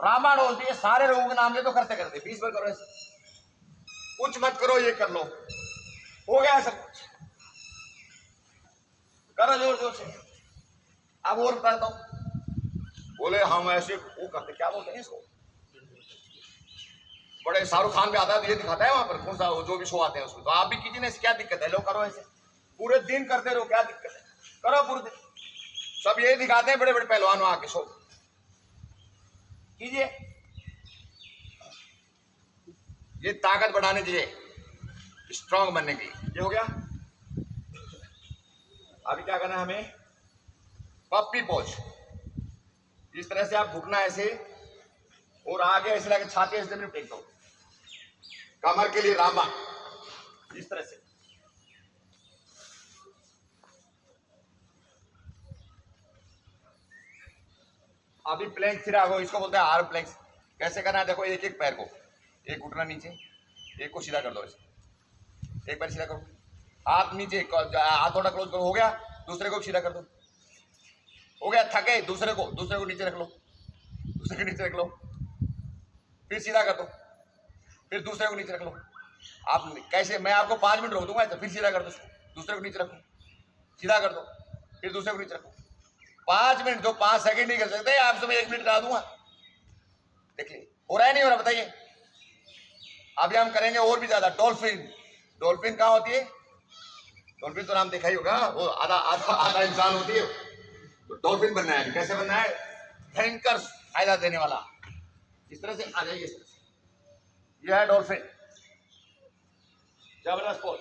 Speaker 1: रामायण बोलती है सारे लोगों के नाम ले तो करते करते 20 बार करो। ऐसे कुछ मत करो, ये कर लो, हो गया सब कुछ। करो जोर जोर से। अब और बताता हूं। बोले हम ऐसे वो करते, क्या बोलते हैं इसको? बड़े शाहरुख खान भी आता है तो ये दिखाता है वहां पर, कौन सा जो भी शो आते हैं उसमें। तो आप भी कीजिए ना, क्या दिक्कत है? लो करो ऐसे, पूरे दिन करते रहो, क्या दिक्कत है? करो पूरे दिन। सब ये दिखाते हैं बड़े बड़े पहलवान वहां के शो। कीजिए, ये ताकत बढ़ाने के लिए, स्ट्रांग बनने के लिए। ये हो गया। अभी क्या करना है हमें? पप्पी पोज। इस तरह से आप घुटना ऐसे और आगे ऐसे लगे, छाती ऐसे जमीन टेक दो। कमर के लिए रामा, इस तरह से। अभी प्लैंक फिरा हो, इसको बोलते हैं आर्म प्लैंक। कैसे करना है? देखो, एक एक पैर को, एक घुटना नीचे, एक को सीधा कर दो। ऐसे एक पैर सीधा करो, हाथ नीचे, हाथ थोड़ा क्लोज करो। हो गया। दूसरे को सीधा कर दो। हो गया। थके, दूसरे को नीचे रख लो, दूसरे को नीचे रख लो, फिर सीधा कर दो, फिर दूसरे को नीचे रख लो। आप कैसे? मैं आपको 5 मिनट रोक दूंगा। फिर सीधा कर दो, दूसरे को नीचे रखो, सीधा कर दो, फिर दूसरे को नीचे रखो। 5 मिनट, जो 5 सेकंड नहीं कर सकते आप, समय 1 मिनट करा दूंगा। देखिए हो रहा है नहीं हो रहा? बताइए। अभी हम करेंगे और भी ज्यादा। डॉल्फिन। डॉल्फिन कहाँ होती है? डॉल्फिन तो नाम देखा ही होगा, वो आधा आधा आधा इंसान होती है। तो डॉल्फिन बनना है। कैसे बनना है? भयंकर फायदा देने वाला। इस तरह से आ जाइए, इस तरह से। यह है डॉल्फिन। जबरदस्त पोज।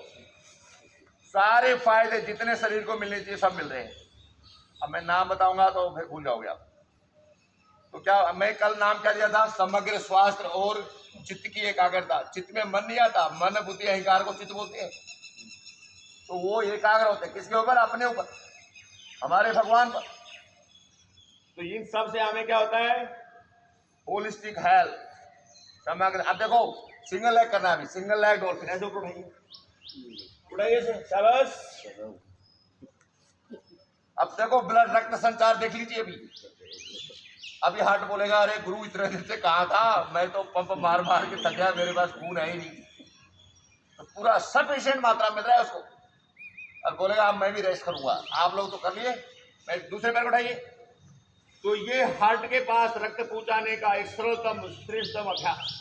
Speaker 1: सारे फायदे जितने शरीर को मिलने चाहिए सब मिल रहे हैं। अब मैं नाम बताऊंगा तो फिर भूल जाओगे आप। तो क्या मैं कल नाम क्या दिया था? समग्र स्वास्थ्य और चित्त की एकाग्रता। चित्त में मन नहीं आता, मन बुद्धि अहंकार को चित्त बोलते हैं। तो वो एकाग्र होते हैं किसके ऊपर? अपने ऊपर, हमारे भगवान पर। तो इन सब से हमें क्या होता है? होलिस्टिक हेल्थ, समग्र। अब देखो, सिंगल लेग करना है अभी। Single leg dolphin. ऐसे ऊपर उठाइए, उठाइए से, शाबाश। अब देखो, ब्लड रक्त संचार देख लीजिए। अभी हार्ट बोलेगा, अरे गुरु इतने दिन से कहा था, मैं तो पंप मार मार के थक गया, मेरे पास खून है ही नहीं। तो पूरा सफिशिएंट मात्रा मिल रहा है उसको। और बोलेगा अब मैं भी रेस्ट करूंगा। आप लोग तो कर लिए, मैं दूसरे पैर को उठाइए। तो ये हार्ट के पास रक्त पहुंचाने का एक सरलतम श्रेष्ठतम अभ्यास।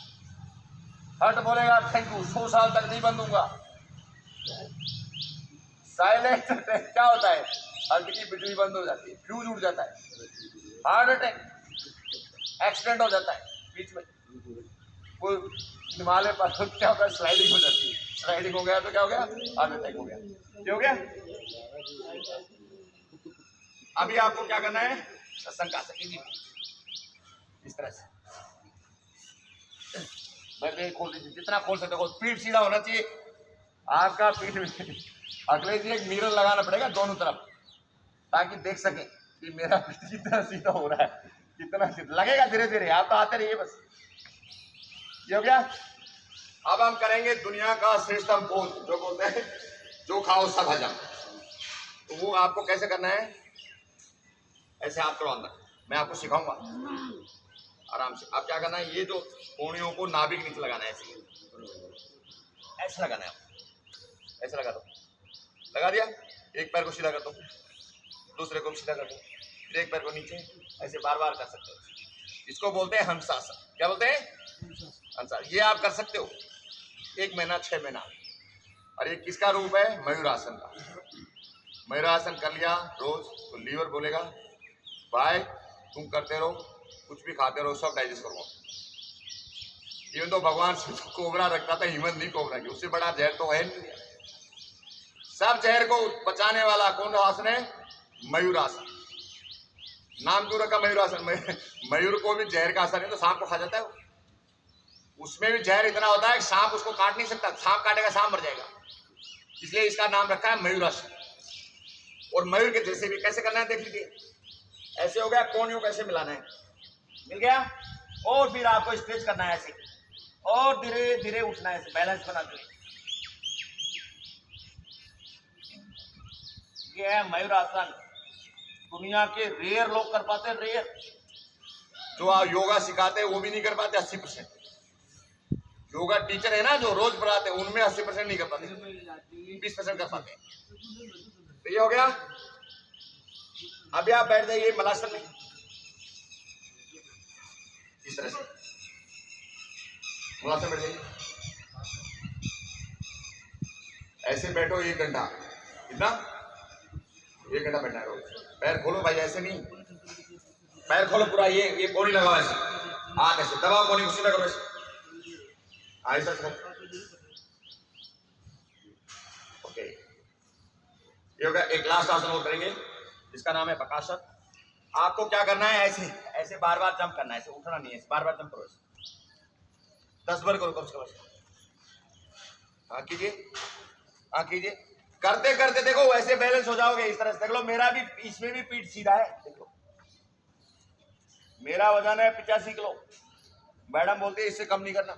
Speaker 1: हार्ट बोलेगा थैंक यू, 100 साल तक नहीं बंदूंगा। साइलेंट अटैक क्या होता है? हार्ट की बिजली बंद हो जाती है, फ्यूज उड़ जाता है। हार्ट अटैक एक्सीडेंट हो जाता है, बीच में कोई हिमालय पर क्या होता है, स्लाइडिंग हो जाती है। स्लाइडिंग हो गया तो क्या हो गया? हार्ट अटैक हो गया। क्या हो गया? अभी आपको क्या करना है? सत्संग का इस तरह से मैं खोल दीजिए, जितना खोल सकते हो। पीठ सीधा होना चाहिए आपका। पीठ में अगले जी एक मिरर लगाना पड़ेगा दोनों तरफ, ताकि देख सके कि मेरा पीठ कितना सीधा हो रहा है, कितना सीधा लगेगा। धीरे धीरे आप तो आते रहिए बस। ये हो गया। अब हम करेंगे दुनिया का श्रेष्ठतम भोज, जो बोलते हैं जो खाओ सब हजम। तो वो आपको कैसे करना है? ऐसे हाथ करो अंदर, मैं आपको सिखाऊंगा आराम से। आप क्या करना है, ये जो कोहनियों को नाभि के नीचे लगाना है, ऐसे लगाना है। ऐसे लगा दो, लगा दिया। एक पैर को सीधा कर दो, दूसरे को सीधा कर दो, फिर एक पैर को नीचे, ऐसे बार बार कर सकते हो। इसको बोलते हैं हंसासन। क्या बोलते हैं? हंसासन। ये आप कर सकते हो 1 महीना 6 महीना। और ये किसका रूप है? मयूरासन का। मयूरासन कर लिया रोज तो लीवर बोलेगा भाई तुम करते रहो, कुछ भी खाते रहो, सब डाइजेस्ट करो। इवन तो भगवान कोबरा रखता था, हिम्मत नहीं कोबरा की, उससे बड़ा जहर तो है नहीं। सब जहर को पचाने वाला कौन आसन है? मयूरासन। नाम क्यों रखा मयूरासन? मयूर को भी जहर का असर है तो सांप को खा जाता है। उसमें भी जहर इतना होता है कि सांप उसको काट नहीं सकता, सांप काटेगा सांप मर जाएगा, इसलिए इसका नाम रखा है मयूरासन। और मयूर के जैसे भी कैसे करना है देख लीजिए। ऐसे हो गया, कोहनियों कैसे मिलाना है, मिल गया। और फिर आपको स्ट्रेच करना है ऐसे, और धीरे धीरे उठना है, ऐसे बैलेंस बनाते हुए। ये है मयूरासन। दुनिया के रेयर लोग कर पाते हैं, रेयर। जो आप योगा सिखाते हैं वो भी नहीं कर पाते 80%। योगा टीचर है ना जो रोज पढ़ाते हैं, उनमें 80% नहीं कर पाते, 20% कर पाते हैं। तो ये हो गया। अभी आप बैठ जाइए मलासन में इस तरह से, मलासन बैठ जाइए। ऐसे बैठो 1 घंटा, कितना? 1 घंटा बैठना है रोज। पैर खोलो भाई, ऐसे नहीं, पैर खोलो पूरा। ये कोहनी लगाओ ऐसे, हाथ ऐसे दबाओ, कोहनी को सीधा करो ऐसे, ऐसा करो। ओके, ये होगा। एक लास्ट आसन और करेंगे जिसका नाम है प्रकाशन। आपको क्या करना है? ऐसे ऐसे बार बार जंप करना है, ऐसे उठना नहीं है, बार बार जंप करो ऐसे 10 बार करो कम से कम। हाँ कीजिए, हाँ कीजिए। करते करते देखो वैसे बैलेंस हो जाओगे इस तरह से। देख लो मेरा भी, इसमें भी पीठ सीधा है। देखो मेरा वजन है 85 किलो, मैडम बोलती है इससे कम नहीं करना।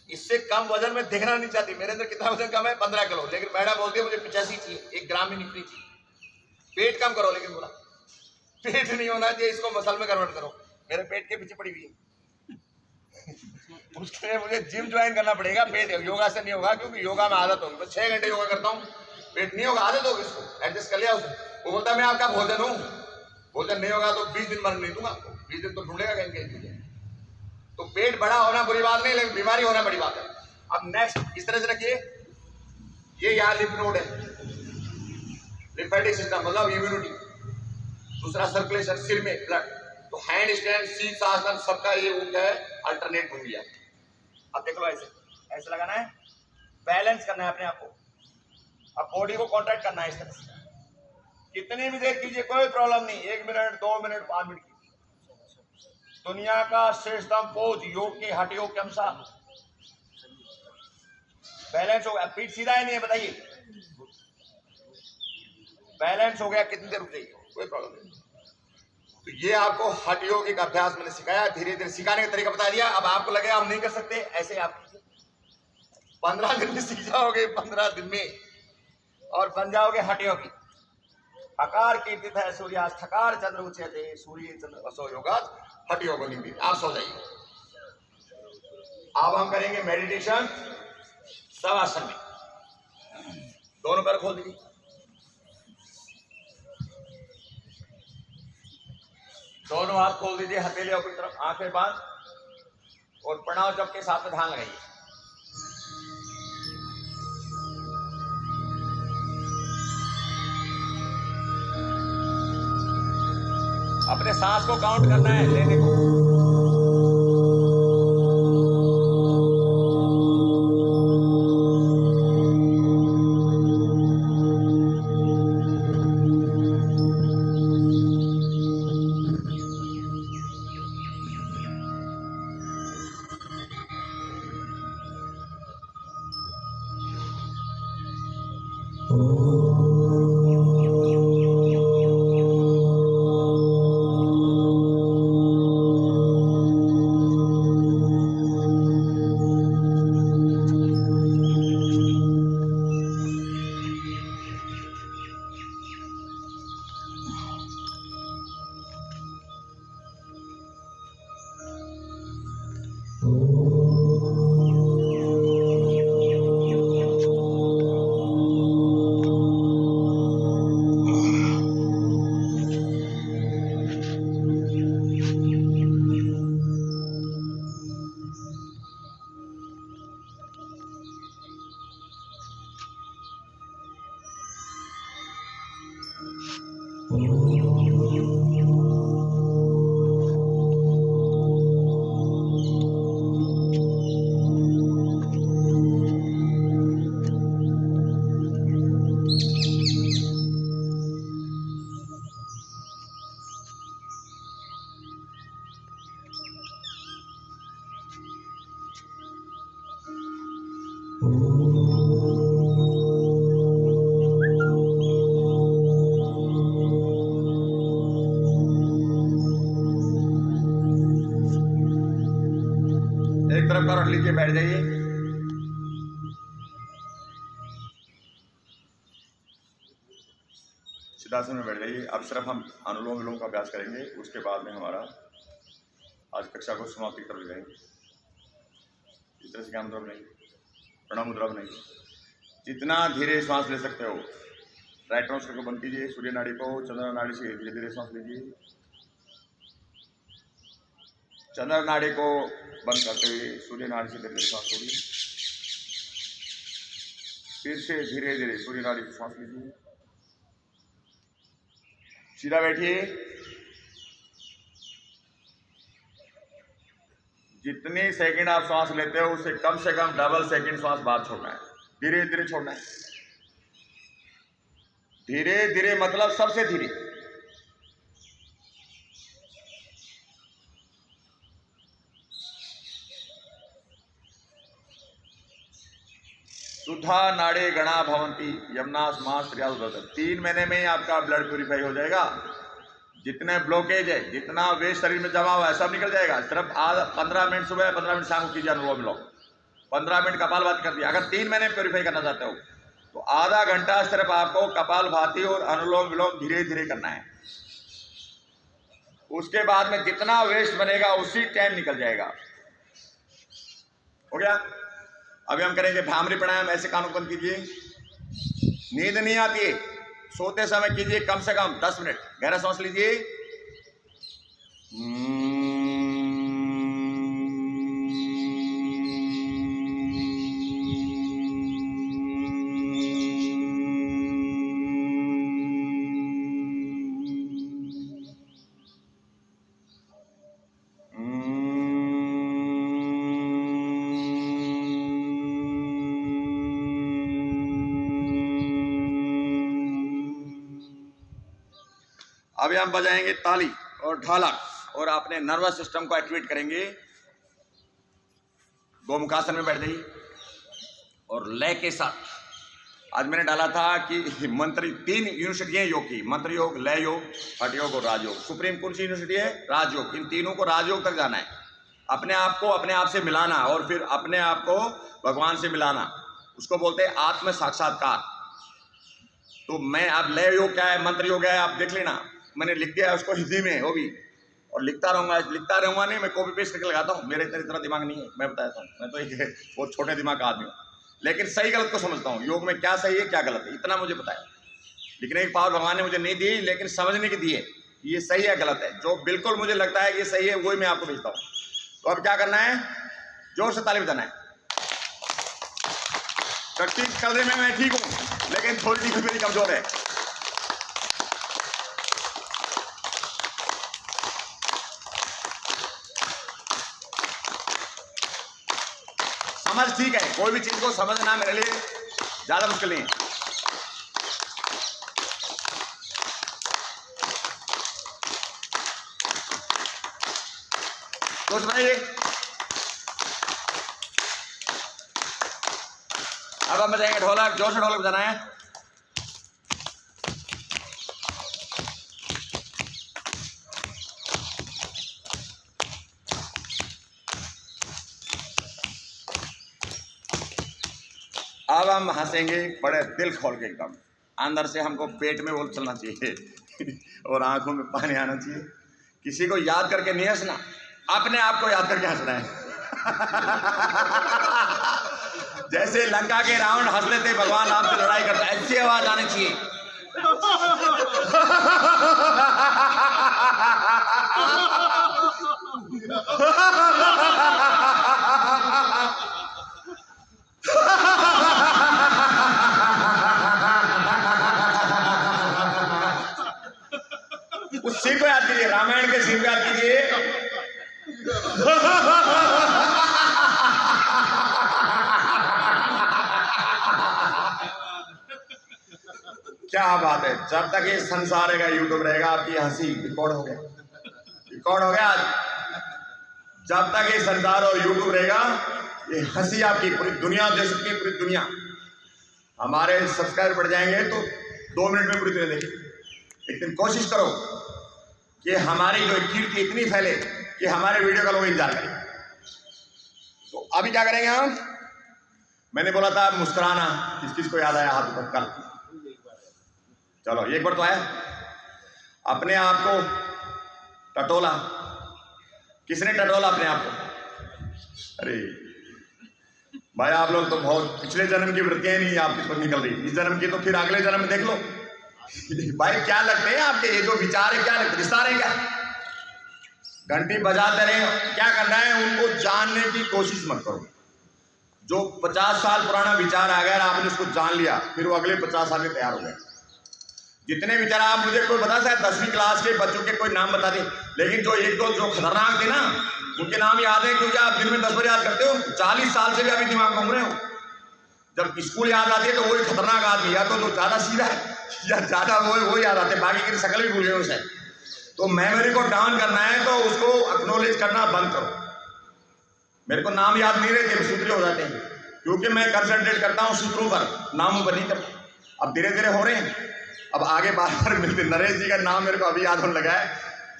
Speaker 1: इससे कम वजन में देखना नहीं चाहती। मेरे अंदर कितना वजन कम है? 15 किलो, लेकिन मैडम बोलती है मुझे 85 चाहिए, 1 ग्राम ही निकली चाहिए। पेट कम करो, लेकिन बोला पेट नहीं होना चाहिए, इसको मसल में कन्वर्ट करो। मेरे पेट के पीछे पड़ी हुई है उसके लिए मुझे जिम ज्वाइन करना पड़ेगा। पेट योगा से नहीं होगा, क्योंकि योगा में आदत होगी। मैं 6 घंटे योगा करता हूँ, पेट नहीं होगा, आदत होगी, इसको एडजस्ट कर लिया उसने। वो बोलता है मैं आपका भोजन हूँ, भोजन नहीं होगा तो 20 दिन मर नहीं दूंगा, 20 दिन तो ढूंढेगा कहीं कहीं। तो पेट बड़ा होना बुरी बात नहीं, लेकिन बीमारी होना बड़ी बात है। अब नेक्स्ट इस तरह से रखिए, ये यहाँ लिम्फ नोड है, लिम्फेटिक सिस्टम मतलब इम्यूनिटी। दूसरा सर्कुलेशन, सिर में ब्लड। तो हैंड स्टैंड, शीर्षासन, सबका ये रूप है अल्टरनेट भूमिया। अब देख लो ऐसे ऐसे लगाना है, बैलेंस करना है अपने आप को। अब बॉडी को कॉन्ट्रैक्ट करना है इस तरह से। कितनी भी देर कीजिए, कोई प्रॉब्लम नहीं, 1 मिनट 2 मिनट 5 मिनट कीजिए। दुनिया का श्रेष्ठतम पोज योग के हठ योग के अनुसार बैलेंस हो गया। पीठ सीधा है नहीं है बताइए, बैलेंस हो गया, कितनी देर रुक जाइए, कोई प्रॉब्लम नहीं। तो ये आपको हठ योग एक अभ्यास मैंने सिखाया, धीरे धीरे सिखाने का तरीका बता दिया। अब आपको लगे आप नहीं कर सकते, ऐसे आप 15 दिन में सीख जाओगे, 15 दिन में, और बन जाओगे हठ योगी। हकार कीर्तित है सूर्यास्त, थकार चंद्र उच्यते, सूर्य चंद्र असो योगात हठ योग निमित्त। आप सो जाइए। अब हम करेंगे मेडिटेशन शवासन में। दोनों पैर खोल दीजिए। दोनों हाथ खोल दीजिए, हथेली ऊपर तरफ, आंखें बंद, और प्रणव जप के साथ में ध्यान लगाइए। अपने सांस को काउंट करना है, लेने को। एक तरफ कर लीजिए, बैठ जाइए। सिद्धासन में बैठ जाइए। अब सिर्फ हम अनुलोम विलोम का अभ्यास करेंगे, उसके बाद में हमारा आज कक्षा को समाप्ति कर जाएंगे। इस तरह से क्या मुद्रा बनाइए, प्रणव मुद्रा बनाइए। जितना धीरे श्वास ले सकते हो, राइट नोस्ट्रल को बंद कीजिए, सूर्य नाड़ी को चंद्र नाड़ी से धीरे धीरे श्वास लीजिए। चंद्र नाड़ी को बंद करते हुए सूर्य नाड़ी से धीरे धीरे श्वास छोड़िए। फिर से धीरे धीरे सूर्य नाड़ी की श्वास लीजिए। सीधा बैठिए। जितनी सेकंड आप श्वास लेते हो उससे कम से कम डबल सेकंड श्वास बाहर छोड़ना है। धीरे धीरे छोड़ना है। धीरे धीरे मतलब सबसे धीरे। सुधा नाड़े गणा भवंती यमुनास मास 3 महीने में ही आपका ब्लड प्यूरिफाई हो जाएगा। जितने ब्लॉकेज है, जितना वेस्ट शरीर में जमा हुआ है, सब निकल जाएगा। सिर्फ 15 मिनट सुबह, 15 मिनट शाम को कीजिए अनुलोम विलोम। 15 मिनट कपालभाति कर दिया। अगर 3 महीने प्यूरिफाई करना चाहते हो तो आधा घंटा सिर्फ आपको कपालभाति और अनुलोम विलोम धीरे धीरे करना है। उसके बाद में जितना वेस्ट बनेगा उसी टाइम निकल जाएगा। हो गया। अभी हम करेंगे भ्रामरी प्राणायाम। ऐसे कानों बंद कीजिए। नींद नहीं आती है, सोते समय कीजिए, कम से कम 10 मिनट। गहरा सांस लीजिए। अभी हम बजाएंगे ताली और ढोलक और अपने नर्वस सिस्टम को एक्टिवेट करेंगे। गोमुखासन में बैठ जाइए और लय के साथ। आज मैंने डाला था कि मंत्र 3 यूनिवर्सिटियां योग की, मंत्र योग, लय योग, हठ योग और राजयोग। सुप्रीम कौन सी यूनिवर्सिटी है? राजयोग। इन तीनों को राजयोग तक जाना है। अपने आप को अपने आप से मिलाना और फिर अपने आप को भगवान से मिलाना, उसको बोलते हैं आत्म साक्षात्कार। तो मैं अब लय योग क्या है, मंत्र योग है, आप देख लेना। मैंने लिख दिया है उसको हिंदी में, वो भी, और लिखता रहूंगा नहीं। मैं कॉपी पेस्ट करके लगाता हूँ। मेरे इतना दिमाग नहीं है, मैं बताता हूँ। मैं तो एक बहुत छोटे दिमाग का आदमी हूँ। लेकिन सही गलत को समझता हूँ। योग में क्या सही है क्या गलत है इतना मुझे पता है। लेकिन एक पावर भगवान ने मुझे नहीं दी, लेकिन समझने की दी है ये सही है गलत है। जो बिल्कुल मुझे लगता है कि ये सही है वही मैं आपको भेजता हूँ। तो अब क्या करना है, जोर से ताली बजाना है। प्रैक्टिस करने में मैं ठीक हूँ, लेकिन थोड़ी सी मेरी कमजोर है। समझ ठीक है, कोई भी चीज को समझना मेरे लिए ज्यादा मुश्किल नहीं है। तो सुनाइए। अब हम बजाएंगे ढोलक, जोर से ढोलक बजाना है। अब हम हंसेंगे बड़े दिल खोल के, एकदम अंदर से हमको पेट में बोल चलना चाहिए और आंखों में पानी आना चाहिए। किसी को याद करके नहीं हंसना, अपने आप को याद करके हंसना है। जैसे लंका के रावण हंसते थे भगवान राम से लड़ाई करता, ऐसी आवाज आनी चाहिए। उस सीन को याद कीजिए, रामायण के सीन को याद कीजिए। क्या बात है, जब तक ये संसार रहेगा, यूट्यूब रहेगा, आपकी हंसी रिकॉर्ड हो गया, रिकॉर्ड हो गया। जब तक ये संसार और यूट्यूब रहेगा, ये हंसी आपकी पूरी दुनिया देख सकती है, पूरी दुनिया। हमारे सब्सक्राइबर बढ़ जाएंगे तो 2 मिनट में पूरी दुनिया देखेगी। लेकिन कोशिश करो कि हमारी जो कीर्ति इतनी फैले कि हमारे वीडियो का लोग इंतजार करें। तो अभी क्या करेंगे हम, मैंने बोला था मुस्कुराना, किस किस को याद आया हाथ ऊपर कल? चलो एक बार तो आया। अपने आप को टटोला, किसने टटोला अपने आप को? अरे भाई आप लोग तो बहुत पिछले जन्म की वृत्तियां नहीं आपकी तो निकल रही, इस जन्म की तो फिर अगले जन्म में देख लो। भाई क्या लगते हैं आपके ये जो विचार है, क्या लगते विस्तार है क्या? घंटी बजाते रहे, क्या करना है उनको जानने की कोशिश मत करो। जो 50 साल पुराना विचार आ गया, आपने उसको जान लिया, फिर वो अगले 50 साल में तैयार हो गए। जितने विचार आप मुझे कोई बता सकता, 10वीं क्लास के बच्चों के कोई नाम बता दे, लेकिन जो एक दो जो खतरनाक थे ना, उनके नाम याद है क्योंकि आप दिन में 10 बार याद करते हो। 40 साल से भी अभी दिमाग घूम रहे हो। जब स्कूल याद आती है तो वही खतरनाक आदमी, या तो जो ज्यादा सीधा है या ज्यादा वो याद आते, बाकी की शक्ल भी भूल गए उसे। तो मेमोरी को डाउन करना है तो उसको एक्नॉलेज करना बंद करो। मेरे को नाम याद नहीं रहते, सूत्र हो जाते हैं, क्योंकि मैं कंसंट्रेट करता हूँ सूत्रों पर, नामों पर नहीं करता। अब धीरे धीरे हो रहे हैं, अब आगे बार बार मिलते। नरेश जी का नाम मेरे को अभी याद होने लगा है,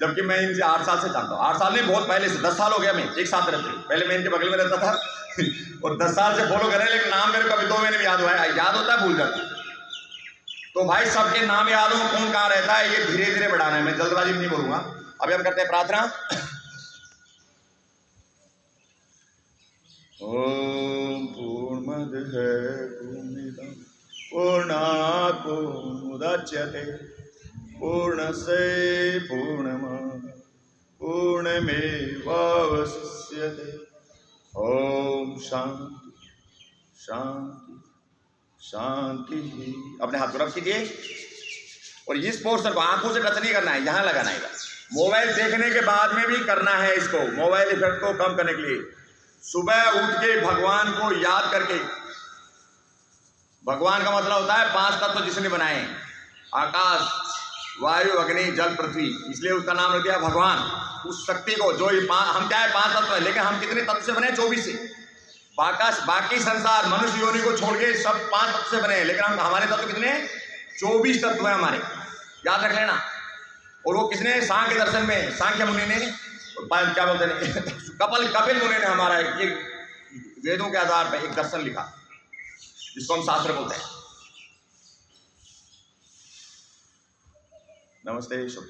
Speaker 1: जबकि मैं इनसे 8 साल से जानता हूँ। 8 साल नहीं, बहुत पहले से, 10 साल हो गया मैं एक साथ रहते। पहले मैं इनके बगल में रहता था और 10 साल से फॉलो कर रहे हैं, लेकिन नाम मेरे को अभी 2 महीने में याद हुआ है। याद होता है भूल जाता है। तो भाई सबके नाम याद हो, कौन कहाँ रहता है, ये धीरे धीरे बढ़ाना है, मैं जल्दबाजी में नहीं बोलूंगा। अभी हम करते हैं प्रार्थना। ओम पूर्णमदः पूर्णात् पूर्णमुदच्यते पूर्णस्य पूर्णमादाय पूर्णमेवावशिष्यते। ओम शांति शांति शांति। अपने हाथ रख कीजिए और इस पोस्टर को आंखों से टच नहीं करना है, यहां लगाना है। मोबाइल देखने के बाद में भी करना है इसको, मोबाइल इफेक्ट को कम करने के लिए। सुबह उठ के भगवान को याद करके, भगवान का मतलब होता है 5 तत्व जिसने बनाए, आकाश वायु अग्नि जल पृथ्वी, इसलिए उसका नाम रख दिया भगवान। उस शक्ति को जो हम क्या है 5 तत्व है, लेकिन हम कितने तत्व से बने? 24 से। बाकी संसार मनुष्य योनि को छोड़ के सब 5 तत्व से बने हैं, लेकिन हम हमारे तत्व कितने? 24 तत्व है हमारे, याद रख लेना। और वो किसने? सांख्य दर्शन में सांख्य मुनि ने, क्या बोलते हैं कपिल मुनि ने हमारा एक वेदों के आधार पर एक दर्शन लिखा, जिसको हम शास्त्र बोलते हैं। नमस्ते शुभ।